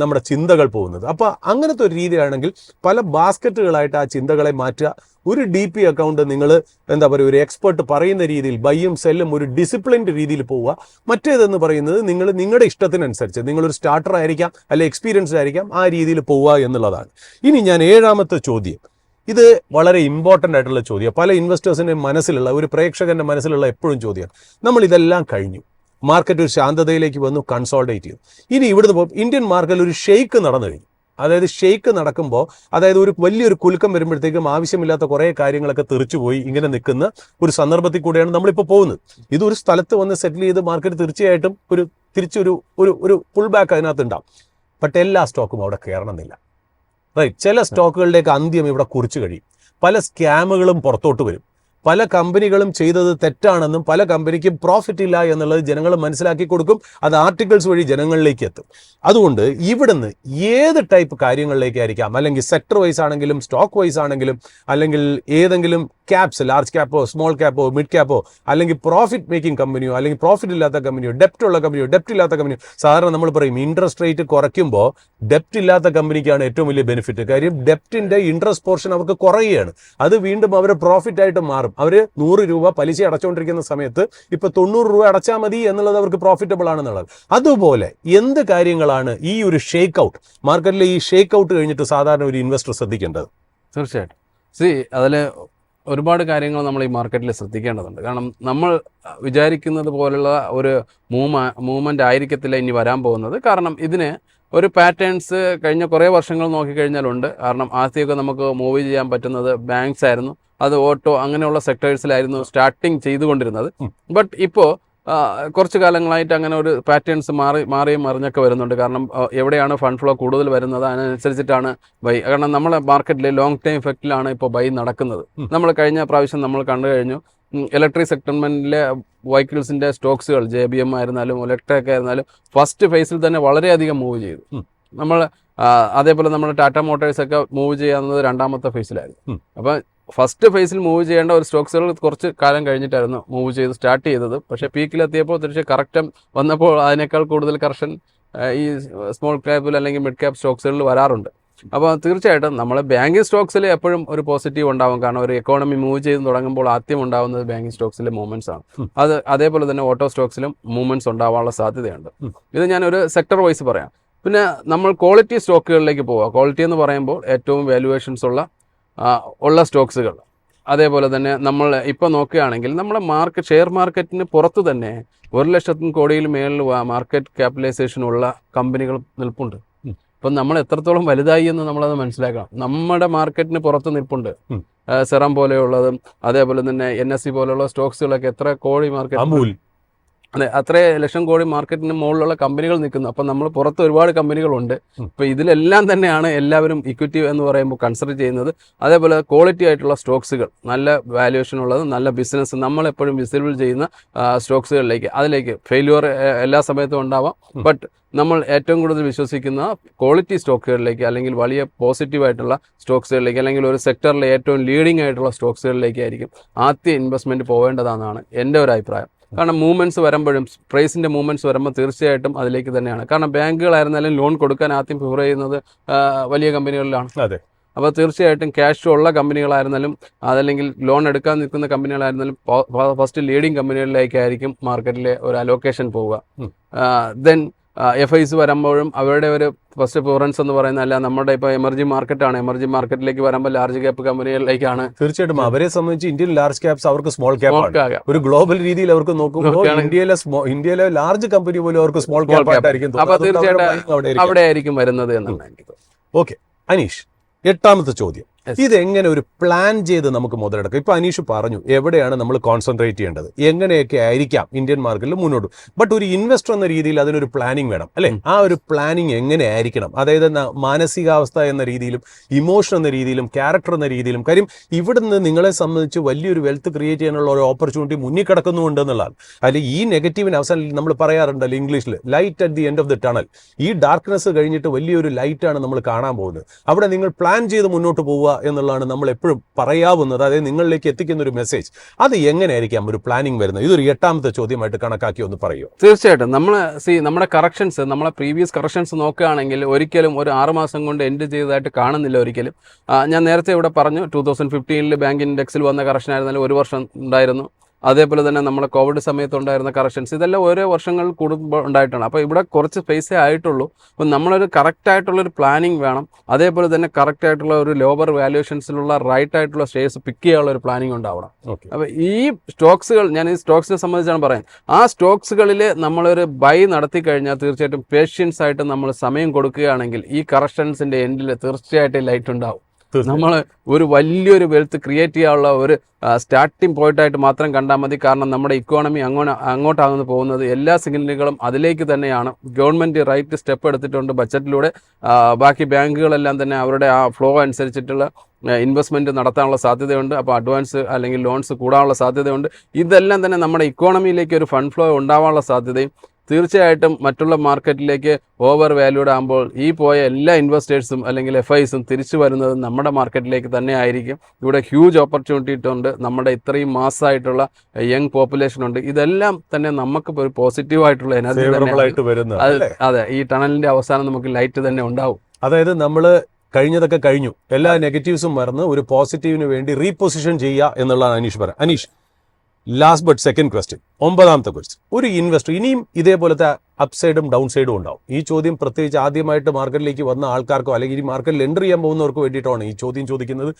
നമ്മുടെ ചിന്തകൾ പോകുന്നത്. അപ്പോൾ അങ്ങനത്തെ ഒരു രീതിയാണെങ്കിൽ പല ബാസ്ക്കറ്റുകളായിട്ട് ആ ചിന്തകളെ മാറ്റുക. ഒരു DP അക്കൗണ്ട് നിങ്ങൾ എന്താ പറയുക, ഒരു എക്സ്പെർട്ട് പറയുന്ന രീതിയിൽ ബൈയും സെല്ലും ഒരു ഡിസിപ്ലിൻഡ് രീതിയിൽ പോവുക. മറ്റേതെന്ന് പറയുന്നത് നിങ്ങളുടെ ഇഷ്ടത്തിനനുസരിച്ച് നിങ്ങളൊരു സ്റ്റാർട്ടർ ആയിരിക്കാം, അല്ലെങ്കിൽ എക്സ്പീരിയൻസ്ഡ് ആയിരിക്കാം, ആ രീതിയിൽ പോവുക എന്നുള്ളതാണ്. ഇനി ഞാൻ 7ാമത്തെ ചോദ്യം, ഇത് വളരെ ഇമ്പോർട്ടൻ്റ് ആയിട്ടുള്ള ചോദ്യം, പല ഇൻവെസ്റ്റേഴ്സിൻ്റെ മനസ്സിലുള്ള, ഒരു പ്രേക്ഷകന്റെ മനസ്സിലുള്ള എപ്പോഴും ചോദ്യമാണ്. നമ്മൾ ഇതെല്ലാം കഴിഞ്ഞു, മാർക്കറ്റ് ഒരു ശാന്തതയിലേക്ക് വന്നു, കൺസോൾഡേറ്റ് ചെയ്തു. ഇനി ഇവിടുന്ന് പോകും ഇന്ത്യൻ മാർക്കറ്റിൽ ഒരു ഷെയ്ക്ക് നടന്നു കഴിഞ്ഞു. അതായത് ഷെയ്ക്ക് നടക്കുമ്പോൾ, അതായത് ഒരു വലിയൊരു കുലുക്കം വരുമ്പോഴത്തേക്കും ആവശ്യമില്ലാത്ത കുറേ കാര്യങ്ങളൊക്കെ തെറിച്ചുപോയി ഇങ്ങനെ നിൽക്കുന്ന ഒരു സന്ദർഭത്തിൽ കൂടെയാണ് നമ്മളിപ്പോൾ പോകുന്നത്. ഇതൊരു സ്ഥലത്ത് വന്ന് സെറ്റിൽ ചെയ്ത് മാർക്കറ്റ് തീർച്ചയായിട്ടും തിരിച്ചൊരു ഒരു പുൾ ബാക്ക് അതിനകത്ത് ഉണ്ടാവും. ബട്ട് എല്ലാ സ്റ്റോക്കും അവിടെ കയറണമെന്നില്ല, റൈറ്റ്? ചില സ്റ്റോക്കുകളുടെയൊക്കെ അന്ത്യം ഇവിടെ കുറിച്ച് കഴിയും. പല സ്കാമുകളും പുറത്തോട്ട് വരും. പല കമ്പനികളും ചെയ്തത് തെറ്റാണെന്നും പല കമ്പനിക്കും പ്രോഫിറ്റ് ഇല്ല എന്നുള്ളത് ജനങ്ങൾ മനസ്സിലാക്കി കൊടുക്കും. അത് ആർട്ടിക്കിൾസ് വഴി ജനങ്ങളിലേക്ക് എത്തും. അതുകൊണ്ട് ഇവിടുന്ന് ഏത് ടൈപ്പ് കാര്യങ്ങളിലേക്കായിരിക്കാം, അല്ലെങ്കിൽ സെക്ടർ വൈസ് ആണെങ്കിലും സ്റ്റോക്ക് വൈസ് ആണെങ്കിലും, അല്ലെങ്കിൽ ഏതെങ്കിലും ക്യാപ്സ്, ലാർജ് ക്യാപ്പോ സ്മോൾ ക്യാപ്പോ മിഡ് ക്യാപ്പോ, അല്ലെങ്കിൽ പ്രോഫിറ്റ് മേക്കിംഗ് കമ്പനിയോ, അല്ലെങ്കിൽ പ്രോഫിറ്റ് ഇല്ലാത്ത കമ്പനിയോ, ഡെപ്റ്റ് ഉള്ള കമ്പനിയോ, ഡെപ്റ്റ് ഇല്ലാത്ത കമ്പനിയോ. സാധാരണ നമ്മൾ പറയും ഇൻട്രസ്റ്റ് റേറ്റ് കുറയ്ക്കുമ്പോൾ ഡെപ്റ്റ് ഇല്ലാത്ത കമ്പനിക്കാണ് ഏറ്റവും വലിയ ബെനിഫിറ്റ്. കാര്യം ഡെപ്റ്റിന്റെ ഇൻട്രസ്റ്റ് പോർഷൻ അവർക്ക് കുറയുകയാണ്. അത് വീണ്ടും അവർ പ്രോഫിറ്റ് ആയിട്ട് മാറും. അവർ 100 രൂപ പലിശ അടച്ചുകൊണ്ടിരിക്കുന്ന സമയത്ത് ഇപ്പൊ 90 രൂപ അടച്ചാൽ മതി എന്നുള്ളത് അവർക്ക് പ്രോഫിറ്റബിൾ ആണെന്നുള്ളത്. അതുപോലെ എന്ത് കാര്യങ്ങളാണ് ഈ ഒരു ഷേക്ക് ഔട്ട്, മാർക്കറ്റിലെ ഈ ഷേക്ക് ഔട്ട് കഴിഞ്ഞിട്ട് സാധാരണ ഒരു ഇൻവെസ്റ്റർ ശ്രദ്ധിക്കേണ്ടത്? തീർച്ചയായിട്ടും അതിൽ ഒരുപാട് കാര്യങ്ങൾ നമ്മൾ ഈ മാർക്കറ്റിൽ ശ്രദ്ധിക്കേണ്ടതുണ്ട്. കാരണം നമ്മൾ വിചാരിക്കുന്നത് പോലുള്ള ഒരു മൂവ്മെൻ്റ് ആയിരിക്കത്തില്ല ഇനി വരാൻ പോകുന്നത്. കാരണം ഇതിന് ഒരു പാറ്റേൺസ് കഴിഞ്ഞ കുറേ വർഷങ്ങൾ നോക്കിക്കഴിഞ്ഞാലുണ്ട്. കാരണം ആദ്യമൊക്കെ നമുക്ക് മൂവ് ചെയ്യാൻ പറ്റുന്നത് ബാങ്ക്സ് ആയിരുന്നു, അത് ഓട്ടോ അങ്ങനെയുള്ള സെക്ടേഴ്സിലായിരുന്നു സ്റ്റാർട്ടിങ് ചെയ്തുകൊണ്ടിരുന്നത്. ബട്ട് ഇപ്പോൾ കുറച്ച് കാലങ്ങളായിട്ട് അങ്ങനെ ഒരു പാറ്റേൺസ് മാറിയും മറിഞ്ഞൊക്കെ വരുന്നുണ്ട്. കാരണം എവിടെയാണ് ഫണ്ട് ഫ്ലോ കൂടുതൽ വരുന്നത് അതിനനുസരിച്ചിട്ടാണ് ബൈ. കാരണം നമ്മളെ മാർക്കറ്റിൽ ലോങ് ടൈം ഇഫക്റ്റിലാണ് ഇപ്പോൾ ബൈ നടക്കുന്നത്. നമ്മൾ കഴിഞ്ഞ പ്രാവശ്യം നമ്മൾ കണ്ടു കഴിഞ്ഞു, ഇലക്ട്രിക് സെഗ്മെന്റിലെ വെഹിക്കിൾസിന്റെ സ്റ്റോക്സുകൾ JBM ആയിരുന്നാലും ഇലക്ട്രിക് ആയിരുന്നാലും ഫസ്റ്റ് ഫേസിൽ തന്നെ വളരെയധികം മൂവ് ചെയ്തു. നമ്മൾ അതേപോലെ നമ്മുടെ ടാറ്റ മോട്ടോഴ്സ് ഒക്കെ മൂവ് ചെയ്യാവുന്നത് രണ്ടാമത്തെ ഫേസിലായിരുന്നു. അപ്പം ഫസ്റ്റ് ഫേസിൽ മൂവ് ചെയ്യേണ്ട ഒരു സ്റ്റോക്സുകൾ കുറച്ച് കാലം കഴിഞ്ഞിട്ടായിരുന്നു മൂവ് ചെയ്ത് സ്റ്റാർട്ട് ചെയ്തത്. പക്ഷേ പീക്കിലെത്തിയപ്പോൾ തിരിച്ച് കറക്റ്റ് വന്നപ്പോൾ അതിനേക്കാൾ കൂടുതൽ കറക്ഷൻ ഈ സ്മോൾ ക്യാപ്പിൽ അല്ലെങ്കിൽ മിഡ് ക്യാപ്പ് സ്റ്റോക്സുകളിൽ വരാറുണ്ട്. അപ്പോൾ തീർച്ചയായിട്ടും നമ്മൾ ബാങ്കിങ് സ്റ്റോക്സിൽ എപ്പോഴും ഒരു പോസിറ്റീവ് ഉണ്ടാവും. കാരണം ഒരു എക്കോണമി മൂവ് ചെയ്ത് തുടങ്ങുമ്പോൾ ആദ്യം ഉണ്ടാകുന്നത് ബാങ്കിങ് സ്റ്റോക്സിലെ മൂവ്മെൻറ്റ്സ് ആണ്. അതേപോലെ തന്നെ ഓട്ടോ സ്റ്റോക്സിലും മൂവ്മെൻറ്റ്സ് ഉണ്ടാവാനുള്ള സാധ്യതയുണ്ട്. ഇത് ഞാനൊരു സെക്ടർ വൈസ് പറയാം. പിന്നെ നമ്മൾ ക്വാളിറ്റി സ്റ്റോക്കുകളിലേക്ക് പോവുക. ക്വാളിറ്റി എന്ന് പറയുമ്പോൾ ഏറ്റവും വാല്യുവേഷൻസ് ഉള്ള സ്റ്റോക്സുകൾ. അതേപോലെ തന്നെ നമ്മൾ ഇപ്പോൾ നോക്കുകയാണെങ്കിൽ നമ്മുടെ ഷെയർ മാർക്കറ്റിന് പുറത്ത് തന്നെ 1,00,000 കോടിയിൽ മേളിൽ മാർക്കറ്റ് ക്യാപിറ്റലൈസേഷനുള്ള കമ്പനികൾ നിൽപ്പുണ്ട്. ഇപ്പം നമ്മൾ എത്രത്തോളം വലുതായി എന്ന് നമ്മളത് മനസ്സിലാക്കണം. നമ്മുടെ മാർക്കറ്റിന് പുറത്ത് നിൽപ്പുണ്ട്. സെറം പോലെയുള്ളതും അതേപോലെ തന്നെ NSE പോലെയുള്ള സ്റ്റോക്സുകളൊക്കെ എത്ര കോടി മാർക്കറ്റ്, അതെ, അത്രേ ലക്ഷം കോടി മാർക്കറ്റിന് മുകളിലുള്ള കമ്പനികൾ നിൽക്കുന്നു. അപ്പം നമ്മൾ പുറത്ത് ഒരുപാട് കമ്പനികളുണ്ട്. അപ്പോൾ ഇതിലെല്ലാം തന്നെയാണ് എല്ലാവരും ഇക്വിറ്റി എന്ന് പറയുമ്പോൾ കൺസിഡർ ചെയ്യുന്നത്. അതേപോലെ ക്വാളിറ്റി ആയിട്ടുള്ള സ്റ്റോക്സുകൾ, നല്ല വാല്യുവേഷൻ ഉള്ളത്, നല്ല ബിസിനസ്, നമ്മളെപ്പോഴും വിസിബിൾ ചെയ്യുന്ന അതിലേക്ക് ഫെയിലുവർ എല്ലാ സമയത്തും ഉണ്ടാവാം. ബട്ട് നമ്മൾ ഏറ്റവും കൂടുതൽ വിശ്വസിക്കുന്ന ക്വാളിറ്റി സ്റ്റോക്കുകളിലേക്ക്, അല്ലെങ്കിൽ വലിയ പോസിറ്റീവായിട്ടുള്ള സ്റ്റോക്സുകളിലേക്ക്, അല്ലെങ്കിൽ ഒരു സെക്ടറിലെ ഏറ്റവും ലീഡിംഗ് ആയിട്ടുള്ള സ്റ്റോക്സുകളിലേക്കായിരിക്കും ആദ്യം ഇൻവെസ്റ്റ്മെൻറ്റ് പോവേണ്ടതെന്നാണ് എൻ്റെ ഒരു അഭിപ്രായം. കാരണം മൂവ്മെൻറ്റ്സ് വരുമ്പോഴും, പ്രൈസിൻ്റെ മൂവ്മെൻറ്റ്സ് വരുമ്പോൾ തീർച്ചയായിട്ടും അതിലേക്ക് തന്നെയാണ്. കാരണം ബാങ്കുകളായിരുന്നാലും ലോൺ കൊടുക്കാൻ ആദ്യം പ്രിഫർ ചെയ്യുന്നത് വലിയ കമ്പനികളിലാണ്. അതെ. അപ്പോൾ തീർച്ചയായിട്ടും ക്യാഷ് ഉള്ള കമ്പനികളായിരുന്നാലും അതല്ലെങ്കിൽ ലോൺ എടുക്കാൻ നിൽക്കുന്ന കമ്പനികളായിരുന്നാലും ഫസ്റ്റ് ലീഡിങ് കമ്പനികളിലേക്കായിരിക്കും മാർക്കറ്റിലെ ഒരു അലോക്കേഷൻ പോവുക. ദെൻ FIs വരുമ്പോഴും അവരുടെ ഒരു ഫസ്റ്റ് പ്രിഫറൻസ് എന്ന് പറയുന്നത്, അല്ല നമ്മുടെ ഇപ്പോൾ എമർജിംഗ് മാർക്കറ്റാണ്, എമർജിംഗ് മാർക്കറ്റിലേക്ക് വരുമ്പോൾ ലാർജ് ക്യാപ്പ് കമ്പനികളിലേക്കാണ്. തീർച്ചയായിട്ടും അവരെ സംബന്ധിച്ച് ഇന്ത്യൻ ലാർജ് ക്യാപ്സ് അവർക്ക് സ്മോൾ ക്യാപ്പ്, ഒരു ഗ്ലോബൽ രീതിയിൽ അവർക്ക് നോക്കുമ്പോൾ ഇന്ത്യയിലെ ലാർജ് കമ്പനി പോലും അവർക്ക് സ്മോൾ ക്യാപ്പ് ആയിട്ടായിരിക്കും. അപ്പോൾ തീർച്ചയായിട്ടും അവിടെ ആയിരിക്കും വരുന്നത് എന്നാണ് എനിക്ക്. ഓക്കെ അനീഷ്, 8ാമത്തെ ചോദ്യം, ഇതെങ്ങനെ ഒരു പ്ലാൻ ചെയ്ത് നമുക്ക് മുതലെടുക്കാം? ഇപ്പൊ അനീഷ് പറഞ്ഞു എവിടെയാണ് നമ്മൾ കോൺസെൻട്രേറ്റ് ചെയ്യേണ്ടത്, എങ്ങനെയൊക്കെ ആയിരിക്കാം ഇന്ത്യൻ മാർക്കറ്റിൽ മുന്നോട്ട്. ബട്ട് ഒരു ഇൻവെസ്റ്റർ എന്ന രീതിയിൽ അതിനൊരു പ്ലാനിങ് വേണം, അല്ലെ? ആ ഒരു പ്ലാനിങ് എങ്ങനെ ആയിരിക്കണം? അതായത് മാനസികാവസ്ഥ എന്ന രീതിയിലും, ഇമോഷൻ എന്ന രീതിയിലും, ക്യാരക്ടർ എന്ന രീതിയിലും. കാര്യം ഇവിടുന്ന് നിങ്ങളെ സംബന്ധിച്ച് വലിയൊരു വെൽത്ത് ക്രിയേറ്റ് ചെയ്യാനുള്ള ഒരു ഓപ്പർച്യൂണിറ്റി മുന്നിൽ കിടക്കുന്നുണ്ട് എന്നുള്ളതാണ്. അതിൽ ഈ നെഗറ്റീവിന് അവസാനം നമ്മൾ പറയാറുണ്ടല്ലോ ഇംഗ്ലീഷിൽ, light at the end of the tunnel. ഈ ഡാർക്ക്നെസ് കഴിഞ്ഞിട്ട് വലിയൊരു ലൈറ്റാണ് നമ്മൾ കാണാൻ പോകുന്നത്. അവിടെ നിങ്ങൾ പ്ലാൻ ചെയ്ത് മുന്നോട്ട് പോവുക എന്നുള്ളതാണ് നമ്മൾ എപ്പോഴും പറയാവുന്നത്. അതായത് നിങ്ങളിലേക്ക് എത്തിക്കുന്ന ഒരു മെസ്സേജ്. അത് എങ്ങനെയായിരിക്കാം ഒരു പ്ലാനിങ് വരുന്നത്? ഇതൊരു 8ാമത്തെ ചോദ്യമായിട്ട് കണക്കാക്കി ഒന്ന് പറയുമോ? തീർച്ചയായിട്ടും. നമ്മുടെ കറക്ഷൻസ്, നമ്മളെ പ്രീവിയസ് കറക്ഷൻസ് നോക്കുകയാണെങ്കിൽ ഒരിക്കലും ഒരു 6 മാസം കൊണ്ട് എൻഡ് ചെയ്തതായിട്ട് കാണുന്നില്ല ഒരിക്കലും. ഞാൻ നേരത്തെ ഇവിടെ പറഞ്ഞു 2015 ബാങ്ക് ഇൻഡെക്സിൽ വന്ന കറക്ഷൻ ആയിരുന്നാലും 1 വർഷം ഉണ്ടായിരുന്നു. അതേപോലെ തന്നെ നമ്മുടെ കോവിഡ് സമയത്തുണ്ടായിരുന്ന കറക്ഷൻസ്, ഇതെല്ലാം ഓരോ വർഷങ്ങൾ കൂടുമ്പോൾ ഉണ്ടായിട്ടാണ്. അപ്പോൾ ഇവിടെ കുറച്ച് പൈസ ആയിട്ടുള്ളൂ. അപ്പം നമ്മളൊരു കറക്റ്റായിട്ടുള്ളൊരു പ്ലാനിങ് വേണം. അതേപോലെ തന്നെ കറക്റ്റായിട്ടുള്ള ഒരു ലോവർ വാല്യൂഷൻസിലുള്ള റൈറ്റ് ആയിട്ടുള്ള ഷെയർസ് പിക്ക് ചെയ്യാനുള്ള ഒരു പ്ലാനിങ് ഉണ്ടാവണം. അപ്പോൾ ഈ സ്റ്റോക്സുകൾ, ഞാൻ ഈ സ്റ്റോക്സിനെ സംബന്ധിച്ചാണ് പറയുന്നത്, ആ സ്റ്റോക്സുകളിൽ നമ്മളൊരു ബൈ നടത്തി കഴിഞ്ഞാൽ തീർച്ചയായിട്ടും പേഷ്യൻസ് ആയിട്ട് നമ്മൾ സമയം കൊടുക്കുകയാണെങ്കിൽ ഈ കറക്ഷൻസിൻ്റെ എൻഡിൽ തീർച്ചയായിട്ടും ലൈറ്റ് ഉണ്ടാവും. നമ്മൾ ഒരു വലിയൊരു വെൽത്ത് ക്രിയേറ്റ് ചെയ്യാനുള്ള ഒരു സ്റ്റാർട്ടിംഗ് പോയിന്റായിട്ട് മാത്രം കണ്ടാൽ മതി. കാരണം നമ്മുടെ ഇക്കോണമി അങ്ങോട്ടാകുന്നു പോകുന്നത്, എല്ലാ സിഗ്നലുകളും അതിലേക്ക് തന്നെയാണ്. ഗവൺമെൻറ് റൈറ്റ് സ്റ്റെപ്പ് എടുത്തിട്ടുണ്ട് ബജറ്റിലൂടെ. ബാക്കി ബാങ്കുകളെല്ലാം തന്നെ അവരുടെ ആ ഫ്ലോ അനുസരിച്ചിട്ടുള്ള ഇൻവെസ്റ്റ്മെൻറ്റ് നടത്താനുള്ള സാധ്യതയുണ്ട്. അപ്പോൾ അഡ്വാൻസ് അല്ലെങ്കിൽ ലോൺസ് കൂടാനുള്ള സാധ്യതയുണ്ട്. ഇതെല്ലാം തന്നെ നമ്മുടെ ഇക്കോണമിയിലേക്ക് ഒരു ഫണ്ട് ഫ്ലോ ഉണ്ടാവാനുള്ള സാധ്യതയും തീർച്ചയായിട്ടും മറ്റുള്ള മാർക്കറ്റിലേക്ക് ഓവർ വാല്യൂഡ് ആകുമ്പോൾ ഈ പോയ എല്ലാ ഇൻവെസ്റ്റേഴ്സും അല്ലെങ്കിൽ FIസും തിരിച്ചു വരുന്നത് നമ്മുടെ മാർക്കറ്റിലേക്ക് തന്നെ ആയിരിക്കും. ഇവിടെ ഹ്യൂജ് ഓപ്പർച്യൂണിറ്റി ഉണ്ട്. നമ്മുടെ ഇത്രയും മാസമായിട്ടുള്ള യങ് പോപ്പുലേഷൻ ഉണ്ട്. ഇതെല്ലാം തന്നെ നമുക്ക് ഒരു പോസിറ്റീവായിട്ടുള്ള എനർജി തന്നെ. അതെ, ഈ ടണലിന്റെ അവസാനം നമുക്ക് ലൈറ്റ് തന്നെ ഉണ്ടാവും. അതായത് നമ്മൾ കഴിഞ്ഞതൊക്കെ കഴിഞ്ഞു, എല്ലാ നെഗറ്റീവ്സും മറന്ന് ഒരു പോസിറ്റീവിന് വേണ്ടി റീപൊസിഷൻ ചെയ്യുക എന്നുള്ളതാണ് അനീഷ് പറയാം. Aneesh, last but second question, 9ാമത്തെ ക്വസ്റ്റ്യൻ. ഒരു ഇൻവെസ്റ്റർ, ഇനിയും ഇതേപോലത്തെ അപ്സൈഡും ഡൗൺ സൈഡും ഉണ്ടാവും. ഈ ചോദ്യം പ്രത്യേകിച്ച് ആദ്യമായിട്ട് മാർക്കറ്റിലേക്ക് വന്ന ആൾക്കാർക്കോ അല്ലെങ്കിൽ ഈ മാർക്കറ്റിൽ എൻ്റർ ചെയ്യാൻ പോകുന്നവർക്ക് വേണ്ടിയിട്ടാണ് ഈ ചോദ്യം ചോദിക്കുന്നത്.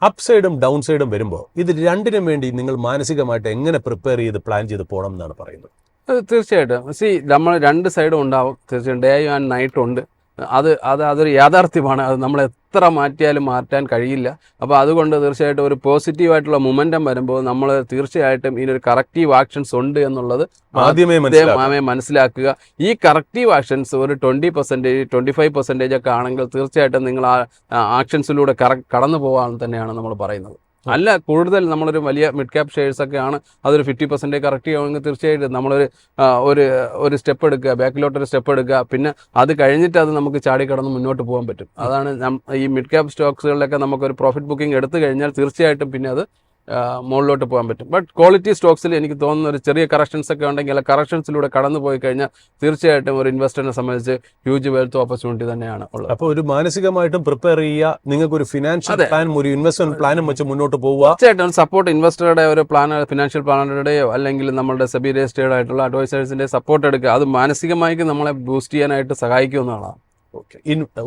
അപ്സൈഡും ഡൗൺ സൈഡും വരുമ്പോൾ ഇത് രണ്ടിനും വേണ്ടി നിങ്ങൾ മാനസികമായിട്ട് എങ്ങനെ പ്രിപ്പയർ ചെയ്ത് പ്ലാൻ ചെയ്ത് പോകണം എന്നാണ് പറയുന്നത്? തീർച്ചയായിട്ടും നമ്മൾ രണ്ട് സൈഡും ഉണ്ടാവും. തീർച്ചയായും ഡേ ആൻഡ് നൈറ്റ് ഉണ്ട്. അതൊരു യാഥാർത്ഥ്യമാണ്. അത് നമ്മൾ എത്ര മാറ്റാൻ കഴിയില്ല. അപ്പോൾ അതുകൊണ്ട് തീർച്ചയായിട്ടും ഒരു പോസിറ്റീവായിട്ടുള്ള മൊമെൻറ്റം വരുമ്പോൾ നമ്മൾ തീർച്ചയായിട്ടും ഇതിനൊരു കറക്റ്റീവ് ആക്ഷൻസ് ഉണ്ട് എന്നുള്ളത് ആദ്യമേ മനസ്സിലാക്കുക. ഈ കറക്റ്റീവ് ആക്ഷൻസ് ഒരു 20%, 25% ഒക്കെ ആണെങ്കിൽ തീർച്ചയായിട്ടും നിങ്ങൾ ആ ആക്ഷൻസിലൂടെ കടന്നു പോകാൻ തന്നെയാണ് നമ്മൾ പറയുന്നത്. അല്ല, കൂടുതൽ നമ്മളൊരു വലിയ മിഡ് ക്യാപ് ഷെയർസ് ഒക്കെയാണ്, അതൊരു 50% കറക്റ്റ് ചെയ്യുമെങ്കിൽ തീർച്ചയായിട്ടും നമ്മളൊരു ഒരു സ്റ്റെപ്പ് എടുക്കുക, ബാക്കിലോട്ടൊരു സ്റ്റെപ്പ് എടുക്കുക. പിന്നെ അത് കഴിഞ്ഞിട്ട് അത് നമുക്ക് ചാടിക്കടന്ന് മുന്നോട്ട് പോകാൻ പറ്റും. അതാണ് ഈ മിഡ് ക്യാപ് സ്റ്റോക്സുകളിലൊക്കെ നമുക്കൊരു പ്രോഫിറ്റ് ബുക്കിംഗ് എടുത്തു കഴിഞ്ഞാൽ തീർച്ചയായിട്ടും പിന്നെ അത് മുകളിലോട്ട് പോകാൻ പറ്റും. ബട്ട് ക്വാളിറ്റി സ്റ്റോക്സിൽ എനിക്ക് തോന്നുന്ന ഒരു ചെറിയ കറക്ഷൻസ് ഒക്കെ ഉണ്ടെങ്കിൽ ആ കറക്ഷൻസിലൂടെ കടന്നു പോയി കഴിഞ്ഞാൽ തീർച്ചയായിട്ടും ഒരു ഇൻവെസ്റ്ററിനെ സംബന്ധിച്ച് ഹ്യൂജ് വെൽത്ത് ഓപ്പർച്യൂണിറ്റി തന്നെയാണ് ഉള്ളത്. അപ്പോൾ ഒരു മാനസികമായിട്ടും പ്രിപ്പയർ ചെയ്യുക, നിങ്ങൾക്ക് ഒരു ഫിനാൻഷ്യൽ പ്ലാൻ, ഒരു ഇൻവെസ്റ്റ്മെന്റ് പ്ലാനും വെച്ച് മുന്നോട്ട് പോവുക. തീർച്ചയായിട്ടും സപ്പോർട്ട് ഇൻവെസ്റ്ററുടെ ഒരു പ്ലാൻ, ഫിനാൻഷ്യൽ പ്ലാനറുടെയോ അല്ലെങ്കിൽ നമ്മുടെ സെബി രജിസ്റ്റേർഡ് ആയിട്ടുള്ള അഡ്വൈസേഴ്സിന്റെ സപ്പോർട്ട് എടുക്കുക. അത് മാനസികമായി നമ്മളെ ബൂസ്റ്റ് ചെയ്യാനായിട്ട് സഹായിക്കുമെന്നാണ്. ഓക്കെ,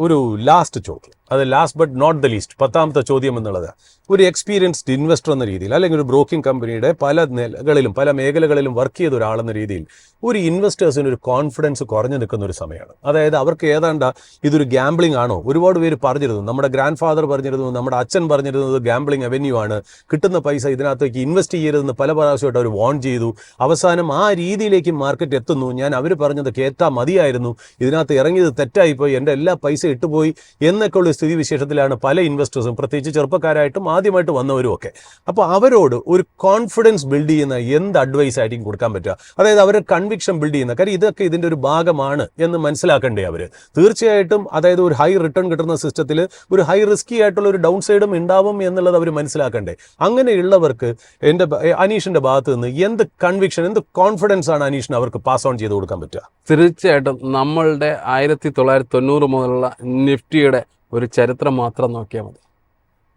ഒരു ലാസ്റ്റ് ചോദ്യം, അത് last but not the least, 10ാമത്തെ ചോദ്യം എന്നുള്ളത്, ഒരു എക്സ്പീരിയൻസ്ഡ് ഇൻവെസ്റ്റർ എന്ന രീതിയിൽ അല്ലെങ്കിൽ ഒരു ബ്രോക്കിംഗ് കമ്പനിയുടെ പല നിലകളിലും പല മേഖലകളിലും വർക്ക് ചെയ്ത ഒരാളെന്ന രീതിയിൽ ഒരു ഇൻവെസ്റ്റേഴ്സിന് ഒരു കോൺഫിഡൻസ് കുറഞ്ഞു നിൽക്കുന്ന ഒരു സമയമാണ്. അതായത് അവർക്ക് ഏതാണ്ട് ഇതൊരു ഗാംബ്ലിംഗ് ആണോ? ഒരുപാട് പേര് പറഞ്ഞിരുന്നു, നമ്മുടെ ഗ്രാൻഡ് ഫാദർ പറഞ്ഞിരുന്നു, നമ്മുടെ അച്ഛൻ പറഞ്ഞിരുന്നത് ഗാംബ്ലിംഗ് അവന്യൂ ആണ്, കിട്ടുന്ന പൈസ ഇതിനകത്തേക്ക് ഇൻവെസ്റ്റ് ചെയ്യരുതെന്ന് പല പ്രാവശ്യമായിട്ട് അവർ വാൺ ചെയ്തു. അവസാനം ആ രീതിയിലേക്ക് മാർക്കറ്റ് എത്തുന്നു. ഞാൻ അവർ പറഞ്ഞത് കേട്ടാ മതിയായിരുന്നു, ഇതിനകത്ത് ഇറങ്ങിയത് തെറ്റായിപ്പോയി, എൻ്റെ എല്ലാ പൈസ ഇട്ടുപോയി എന്നൊക്കെയുള്ള സ്ഥിതിവിശേഷത്തിലാണ് പല ഇൻവെസ്റ്റേഴ്സും, പ്രത്യേകിച്ച് ചെറുപ്പക്കാരായിട്ടും ആദ്യമായിട്ട് വന്നവരും ഒക്കെ. അപ്പോൾ അവരോട് ഒരു കോൺഫിഡൻസ് ബിൽഡ് ചെയ്യുന്ന എന്ത് അഡ്വൈസ് ആയിരിക്കും കൊടുക്കാൻ പറ്റുക? അതായത് അവരെ കൺവിക്ഷൻ ബിൽഡ് ചെയ്യുന്ന കാര്യം ഇതൊക്കെ ഇതിൻ്റെ ഒരു ഭാഗമാണ് എന്ന് മനസ്സിലാക്കണ്ടേ അവർ? തീർച്ചയായിട്ടും അതായത് ഒരു ഹൈ റിട്ടേൺ കിട്ടുന്ന സിസ്റ്റത്തിൽ ഒരു ഹൈ റിസ്കി ആയിട്ടുള്ള ഒരു ഡൗൺ സൈഡും ഉണ്ടാവും എന്നുള്ളത് അവർ മനസ്സിലാക്കണ്ടേ? അങ്ങനെയുള്ളവർക്ക് അനീഷിന്റെ ഭാഗത്ത് നിന്ന് എന്ത് കൺവിക്ഷൻ, എന്ത് കോൺഫിഡൻസ് ആണ് അനീഷിന് അവർക്ക് പാസ് ഓൺ ചെയ്ത് കൊടുക്കാൻ പറ്റുക? തീർച്ചയായിട്ടും നമ്മളുടെ 1990 മുതലുള്ള നിഫ്റ്റിയുടെ ഒരു ചരിത്രം മാത്രം നോക്കിയാൽ മതി.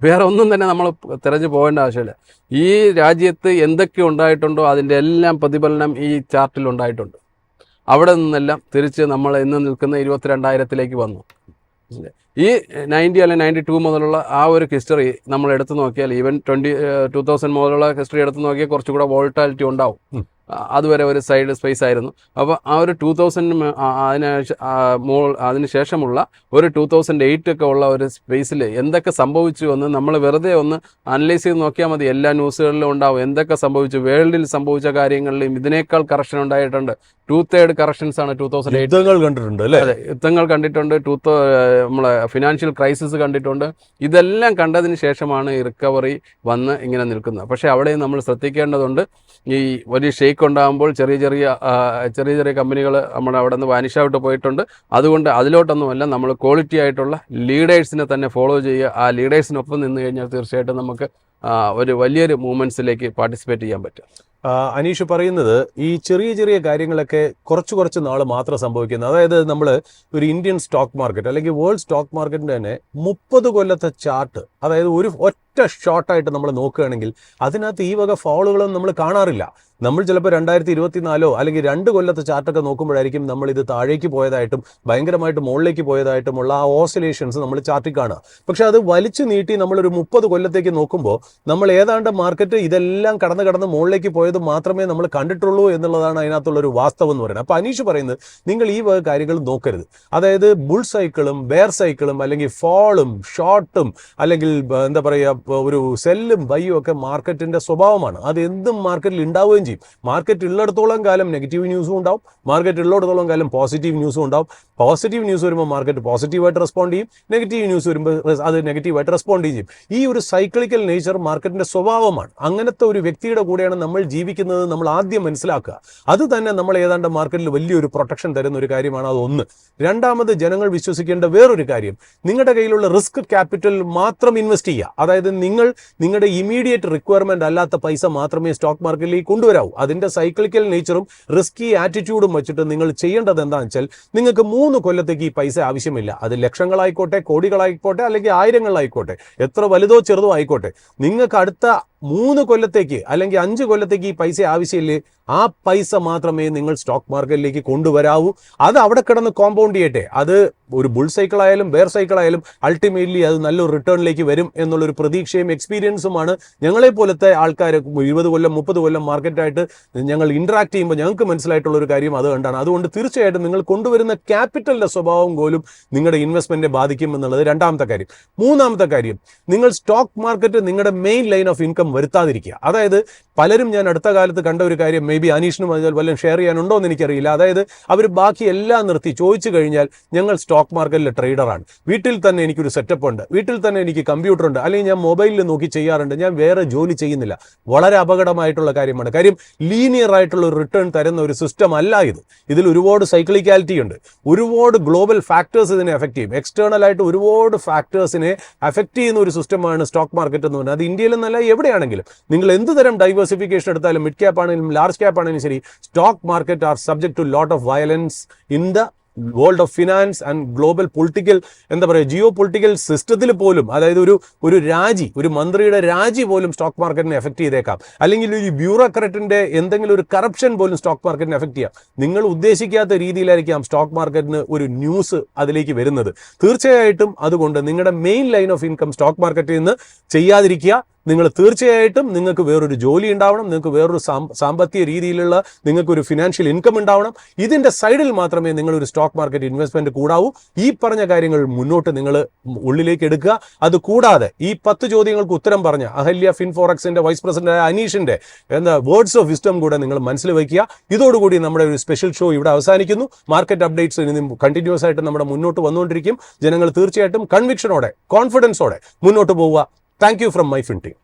വേറെ ഒന്നും തന്നെ നമ്മൾ തിരഞ്ഞു പോകേണ്ട ആവശ്യമില്ല. ഈ രാജ്യത്ത് എന്തൊക്കെ ഉണ്ടായിട്ടുണ്ടോ അതിൻ്റെ എല്ലാം പ്രതിഫലനം ഈ ചാർട്ടിൽ ഉണ്ടായിട്ടുണ്ട്. അവിടെ നിന്നെല്ലാം തിരിച്ച് നമ്മൾ ഇന്ന് നിൽക്കുന്ന 22,000 വന്നു. ഈ 90 അല്ലെങ്കിൽ 92 മുതലുള്ള ആ ഒരു ഹിസ്റ്ററി നമ്മൾ എടുത്തു നോക്കിയാൽ, ഈവൻ 2000 മുതലുള്ള ഹിസ്റ്ററി എടുത്തു നോക്കിയാൽ കുറച്ചുകൂടെ വോൾട്ടാലിറ്റി ഉണ്ടാവും. അതുവരെ ഒരു സൈഡ് സ്പേസ് ആയിരുന്നു. അപ്പോൾ ആ ഒരു 2000 അതിന് ശേഷമുള്ള ഒരു 2008 ഒക്കെ ഉള്ള ഒരു സ്പേസിൽ എന്തൊക്കെ സംഭവിച്ചു എന്ന് നമ്മൾ വെറുതെ ഒന്ന് അനലൈസ് ചെയ്ത് നോക്കിയാൽ മതി. എല്ലാ ന്യൂസുകളിലും ഉണ്ടാവും എന്തൊക്കെ സംഭവിച്ചു. വേൾഡിൽ സംഭവിച്ച കാര്യങ്ങളിലും ഇതിനേക്കാൾ കറക്ഷൻ ഉണ്ടായിട്ടുണ്ട്. 2/3 കറക്ഷൻസ് ആണ് 2008 കണ്ടിട്ടുണ്ട്. അതെ, യുദ്ധങ്ങൾ കണ്ടിട്ടുണ്ട്, നമ്മളെ ഫിനാൻഷ്യൽ ക്രൈസിസ് കണ്ടിട്ടുണ്ട്. ഇതെല്ലാം കണ്ടതിന് ശേഷമാണ് ഈ റിക്കവറി വന്ന് ഇങ്ങനെ നിൽക്കുന്നത്. പക്ഷേ അവിടെയും നമ്മൾ ശ്രദ്ധിക്കേണ്ടതുണ്ട്. ഈ വലിയ ഷെയ്ക്ക് ഉണ്ടാകുമ്പോൾ ചെറിയ ചെറിയ കമ്പനികൾ നമ്മുടെ അവിടെ നിന്ന് വാനിഷായിട്ട് പോയിട്ടുണ്ട്. അതുകൊണ്ട് അതിലോട്ടൊന്നുമല്ല, നമ്മൾ ക്വാളിറ്റി ആയിട്ടുള്ള ലീഡേഴ്സിനെ തന്നെ ഫോളോ ചെയ്യുക. ആ ലീഡേഴ്സിനൊപ്പം നിന്ന് കഴിഞ്ഞാൽ തീർച്ചയായിട്ടും നമുക്ക് ഒരു വലിയൊരു മൂവ്മെൻറ്റ്സിലേക്ക് പാർട്ടിസിപ്പേറ്റ് ചെയ്യാൻ പറ്റും. അനീഷ് പറയുന്നത് ഈ ചെറിയ ചെറിയ കാര്യങ്ങളൊക്കെ കുറച്ച് നാൾ മാത്രം സംഭവിക്കുന്നത്. അതായത് നമ്മൾ ഒരു ഇന്ത്യൻ സ്റ്റോക്ക് മാർക്കറ്റ് അല്ലെങ്കിൽ വേൾഡ് സ്റ്റോക്ക് മാർക്കറ്റിൻ്റെ തന്നെ 30 കൊല്ലത്തെ ചാർട്ട്, അതായത് ഒരു ഒറ്റ ഷോർട്ടായിട്ട് നമ്മൾ നോക്കുകയാണെങ്കിൽ അതിനകത്ത് ഈ വക ഫോളുകളൊന്നും നമ്മൾ കാണാറില്ല. നമ്മൾ ചിലപ്പോൾ 2024 അല്ലെങ്കിൽ 2 കൊല്ലത്തെ ചാർട്ടൊക്കെ നോക്കുമ്പോഴായിരിക്കും നമ്മൾ ഇത് താഴേക്ക് പോയതായിട്ടും ഭയങ്കരമായിട്ട് മുകളിലേക്ക് പോയതായിട്ടുമുള്ള ആ ഓസിലേഷൻസ് നമ്മൾ ചാർട്ടിൽ കാണുക. പക്ഷെ അത് വലിച്ചു നീട്ടി നമ്മളൊരു 30 കൊല്ലത്തേക്ക് നോക്കുമ്പോൾ നമ്മൾ ഏതാണ്ട് മാർക്കറ്റ് ഇതെല്ലാം കടന്ന് മുകളിലേക്ക് പോയത് മാത്രമേ നമ്മൾ കണ്ടിട്ടുള്ളൂ എന്നുള്ളതാണ് അതിനകത്തുള്ളൊരു വാസ്തവം എന്ന് പറയുന്നത്. അപ്പോൾ അനീഷ് പറയുന്നത് നിങ്ങൾ ഈ വക കാര്യങ്ങൾ നോക്കരുത്. അതായത് ബുൾ സൈക്കിളും ബെയർ സൈക്കിളും അല്ലെങ്കിൽ ഫോളും ഷോർട്ടും അല്ലെങ്കിൽ എന്താ പറയുക ഒരു സെല്ലും ബൈയും ഒക്കെ മാർക്കറ്റിന്റെ സ്വഭാവമാണ്. അത് എന്തും മാർക്കറ്റിൽ ഉണ്ടാവുകയും ചെയ്യും. മാർക്കറ്റ് ഉള്ളിടത്തോളം കാലം നെഗറ്റീവ് ന്യൂസും ഉണ്ടാവും, മാർക്കറ്റ് ഉള്ളിടത്തോളം കാലം പോസിറ്റീവ് ന്യൂസും ഉണ്ടാവും. പോസിറ്റീവ് ന്യൂസ് വരുമ്പോൾ മാർക്കറ്റ് പോസിറ്റീവായിട്ട് റെസ്പോണ്ട് ചെയ്യും, നെഗറ്റീവ് ന്യൂസ് വരുമ്പോൾ അത് നെഗറ്റീവായിട്ട് റെസ്പോണ്ട് ചെയ്യും. ഈ ഒരു സൈക്ലിക്കൽ നേച്ചർ മാർക്കറ്റിന്റെ സ്വഭാവമാണ്. അങ്ങനത്തെ ഒരു വ്യക്തിയുടെ കൂടെയാണ് നമ്മൾ ജീവിക്കുന്നത്. നമ്മൾ ആദ്യം മനസ്സിലാക്കുക. അത് തന്നെ നമ്മൾ ഏതാണ്ട് മാർക്കറ്റിൽ വലിയൊരു പ്രൊട്ടക്ഷൻ തരുന്ന ഒരു കാര്യമാണ്. അത് ഒന്ന്. രണ്ടാമത്, ജനങ്ങൾ വിശ്വസിക്കേണ്ട വേറൊരു കാര്യം, നിങ്ങളുടെ കയ്യിലുള്ള റിസ്ക് ക്യാപിറ്റൽ മാത്രം ഇൻവെസ്റ്റ് ചെയ്യുക. അതായത് നിങ്ങളുടെ ഇമീഡിയറ്റ് റിക്വയർമെന്റ് അല്ലാത്ത പൈസ മാത്രമേ സ്റ്റോക്ക് മാർക്കറ്റിലേക്ക് കൊണ്ടുവരാവൂ. അതിന്റെ സൈക്ലിക്കൽ നേച്ചറും റിസ്കി ആറ്റിറ്റ്യൂഡും വെച്ചിട്ട് നിങ്ങൾ ചെയ്യേണ്ടത് എന്താണെന്ന് വെച്ചാൽ, നിങ്ങൾക്ക് 3 കൊല്ലത്തേക്ക് ഈ പൈസ ആവശ്യമില്ല. അത് ലക്ഷങ്ങളായിക്കോട്ടെ, കോടികളായിക്കോട്ടെ, അല്ലെങ്കിൽ ആയിരങ്ങളായിക്കോട്ടെ, എത്ര വലുതോ ചെറുതോ ആയിക്കോട്ടെ, നിങ്ങൾക്ക് അടുത്ത 3 കൊല്ലത്തേക്ക് അല്ലെങ്കിൽ 5 കൊല്ലത്തേക്ക് ഈ പൈസ ആവശ്യമില്ലേ, ആ പൈസ മാത്രമേ നിങ്ങൾ സ്റ്റോക്ക് മാർക്കറ്റിലേക്ക് കൊണ്ടുവരാവൂ. അത് അവിടെ കിടന്ന് കോമ്പൗണ്ട് ചെയ്യട്ടെ. അത് ഒരു ബുൾ സൈക്കിൾ ആയാലും ബെയർ സൈക്കിൾ ആയാലും അൾട്ടിമേറ്റ്ലി അത് നല്ലൊരു റിട്ടേണിലേക്ക് വരും എന്നുള്ളൊരു പ്രതീക്ഷയും എക്സ്പീരിയൻസുമാണ് ഞങ്ങളെ പോലത്തെ ആൾക്കാർ 20 കൊല്ലം 30 കൊല്ലം മാർക്കറ്റായിട്ട് ഞങ്ങൾ ഇന്ററാക്ട് ചെയ്യുമ്പോൾ ഞങ്ങൾക്ക് മനസ്സിലായിട്ടുള്ള ഒരു കാര്യം അത് കണ്ടാണ്. അതുകൊണ്ട് തീർച്ചയായിട്ടും നിങ്ങൾ കൊണ്ടുവരുന്ന ക്യാപിറ്റലിന്റെ സ്വഭാവം പോലും നിങ്ങളുടെ ഇൻവെസ്റ്റ്മെന്റിനെ ബാധിക്കും എന്നുള്ളത് രണ്ടാമത്തെ കാര്യം. മൂന്നാമത്തെ കാര്യം, നിങ്ങൾ സ്റ്റോക്ക് മാർക്കറ്റ് നിങ്ങളുടെ മെയിൻ ലൈൻ ഓഫ് ഇൻകം വരുത്താതിരിക്കുക. അതായത് പലരും, ഞാൻ അടുത്ത കാലത്ത് കണ്ട ഒരു കാര്യം, മേ ബി അനീഷിനും അതിൽ വല്ലതും ഷെയർ ചെയ്യാനുണ്ടോ എന്ന് എനിക്കറിയില്ല. അതായത് അവർ ബാക്കി എല്ലാം നിർത്തി ചോദിച്ചു കഴിഞ്ഞാൽ ഞങ്ങൾ സ്റ്റോക്ക് മാർക്കറ്റിലെ ട്രേഡറാണ്, വീട്ടിൽ തന്നെ എനിക്കൊരു സെറ്റപ്പ് ഉണ്ട്, വീട്ടിൽ തന്നെ എനിക്ക് കമ്പ്യൂട്ടർ ഉണ്ട്, അല്ലെങ്കിൽ ഞാൻ മൊബൈലിൽ നോക്കി ചെയ്യാറുണ്ട്, ഞാൻ വേറെ ജോലി ചെയ്യുന്നില്ല. വളരെ അപകടമായിട്ടുള്ള കാര്യമാണ്. കാര്യം ലീനിയർ ആയിട്ടുള്ള ഒരു റിട്ടേൺ തരുന്ന ഒരു സിസ്റ്റം അല്ല ഇത്. ഇതിൽ ഒരുപാട് സൈക്ലിക്കാലിറ്റി ഉണ്ട്, ഒരുപാട് ഗ്ലോബൽ ഫാക്ടേഴ്സ് ഇതിനെ എഫക്ട് ചെയ്യും. എക്സ്റ്റേണൽ ആയിട്ട് ഒരുപാട് ഫാക്ടേഴ്സിനെ എഫക്ട് ചെയ്യുന്ന ഒരു സിസ്റ്റമാണ് സ്റ്റോക്ക് മാർക്കറ്റ് എന്ന് പറഞ്ഞാൽ. അത് ഇന്ത്യയിലെന്നല്ല, എവിടെയാണെങ്കിലും നിങ്ങൾ എന്ത് തരം ഡൈവേഴ്സിഫിക്കേഷൻ എടുത്താലും, മിഡ് ക്യാപ്പ് ആണെങ്കിലും ലാർജ് ക്യാപ്പ് ആണെങ്കിലും ശരി, stock market are subject to lot of violence in the world of finance and global political, എന്താ പറയുക, ജിയോ പൊളിറ്റിക്കൽ സിസ്റ്റത്തിൽ പോലും. അതായത് ഒരു മന്ത്രിയുടെ രാജി പോലും സ്റ്റോക്ക് മാർക്കറ്റിനെ എഫക്ട് ചെയ്തേക്കാം. അല്ലെങ്കിൽ ഒരു ബ്യൂറോക്രാറ്റിന്റെ എന്തെങ്കിലും ഒരു കറപ്ഷൻ പോലും സ്റ്റോക്ക് മാർക്കറ്റിനെ എഫക്ട് ചെയ്യാം. നിങ്ങൾ ഉദ്ദേശിക്കാത്ത രീതിയിലായിരിക്കാം സ്റ്റോക്ക് മാർക്കറ്റിന് ഒരു ന്യൂസ് അതിലേക്ക് വരുന്നത്. തീർച്ചയായിട്ടും അതുകൊണ്ട് നിങ്ങളുടെ main line of income stock മാർക്കറ്റിൽ നിന്ന് ചെയ്യാതിരിക്കുക. നിങ്ങൾ തീർച്ചയായിട്ടും നിങ്ങൾക്ക് വേറൊരു ജോലി ഉണ്ടാവണം, നിങ്ങൾക്ക് വേറൊരു സാമ്പത്തിക രീതിയിലുള്ള നിങ്ങൾക്കൊരു ഫിനാൻഷ്യൽ ഇൻകം ഉണ്ടാവണം. ഇതിന്റെ സൈഡിൽ മാത്രമേ നിങ്ങളൊരു സ്റ്റോക്ക് മാർക്കറ്റ് ഇൻവെസ്റ്റ്മെന്റ് കൂടാവൂ. ഈ പറഞ്ഞ കാര്യങ്ങൾ മുന്നോട്ട് നിങ്ങൾ ഉള്ളിലേക്ക് എടുക്കുക. അത് കൂടാതെ ഈ 10 ചോദ്യങ്ങൾക്ക് ഉത്തരം പറഞ്ഞ അഹല്യ ഫിൻഫോറക്സിന്റെ വൈസ് പ്രസിഡന്റ് അനീഷിന്റെ വേർഡ്സ് ഓഫ് വിസ്ഡം കൂടെ നിങ്ങൾ മനസ്സിൽ വയ്ക്കുക. ഇതോടുകൂടി നമ്മുടെ ഒരു സ്പെഷ്യൽ ഷോ ഇവിടെ അവസാനിക്കുന്നു. മാർക്കറ്റ് അപ്ഡേറ്റ്സ് ഇനി കണ്ടിന്യൂസ് ആയിട്ട് നമ്മുടെ മുന്നോട്ട് വന്നുകൊണ്ടിരിക്കും. ജനങ്ങൾ തീർച്ചയായിട്ടും കൺവിക്ഷനോടെ, കോൺഫിഡൻസോടെ മുന്നോട്ട് പോവുക. Thank you from MyFin team.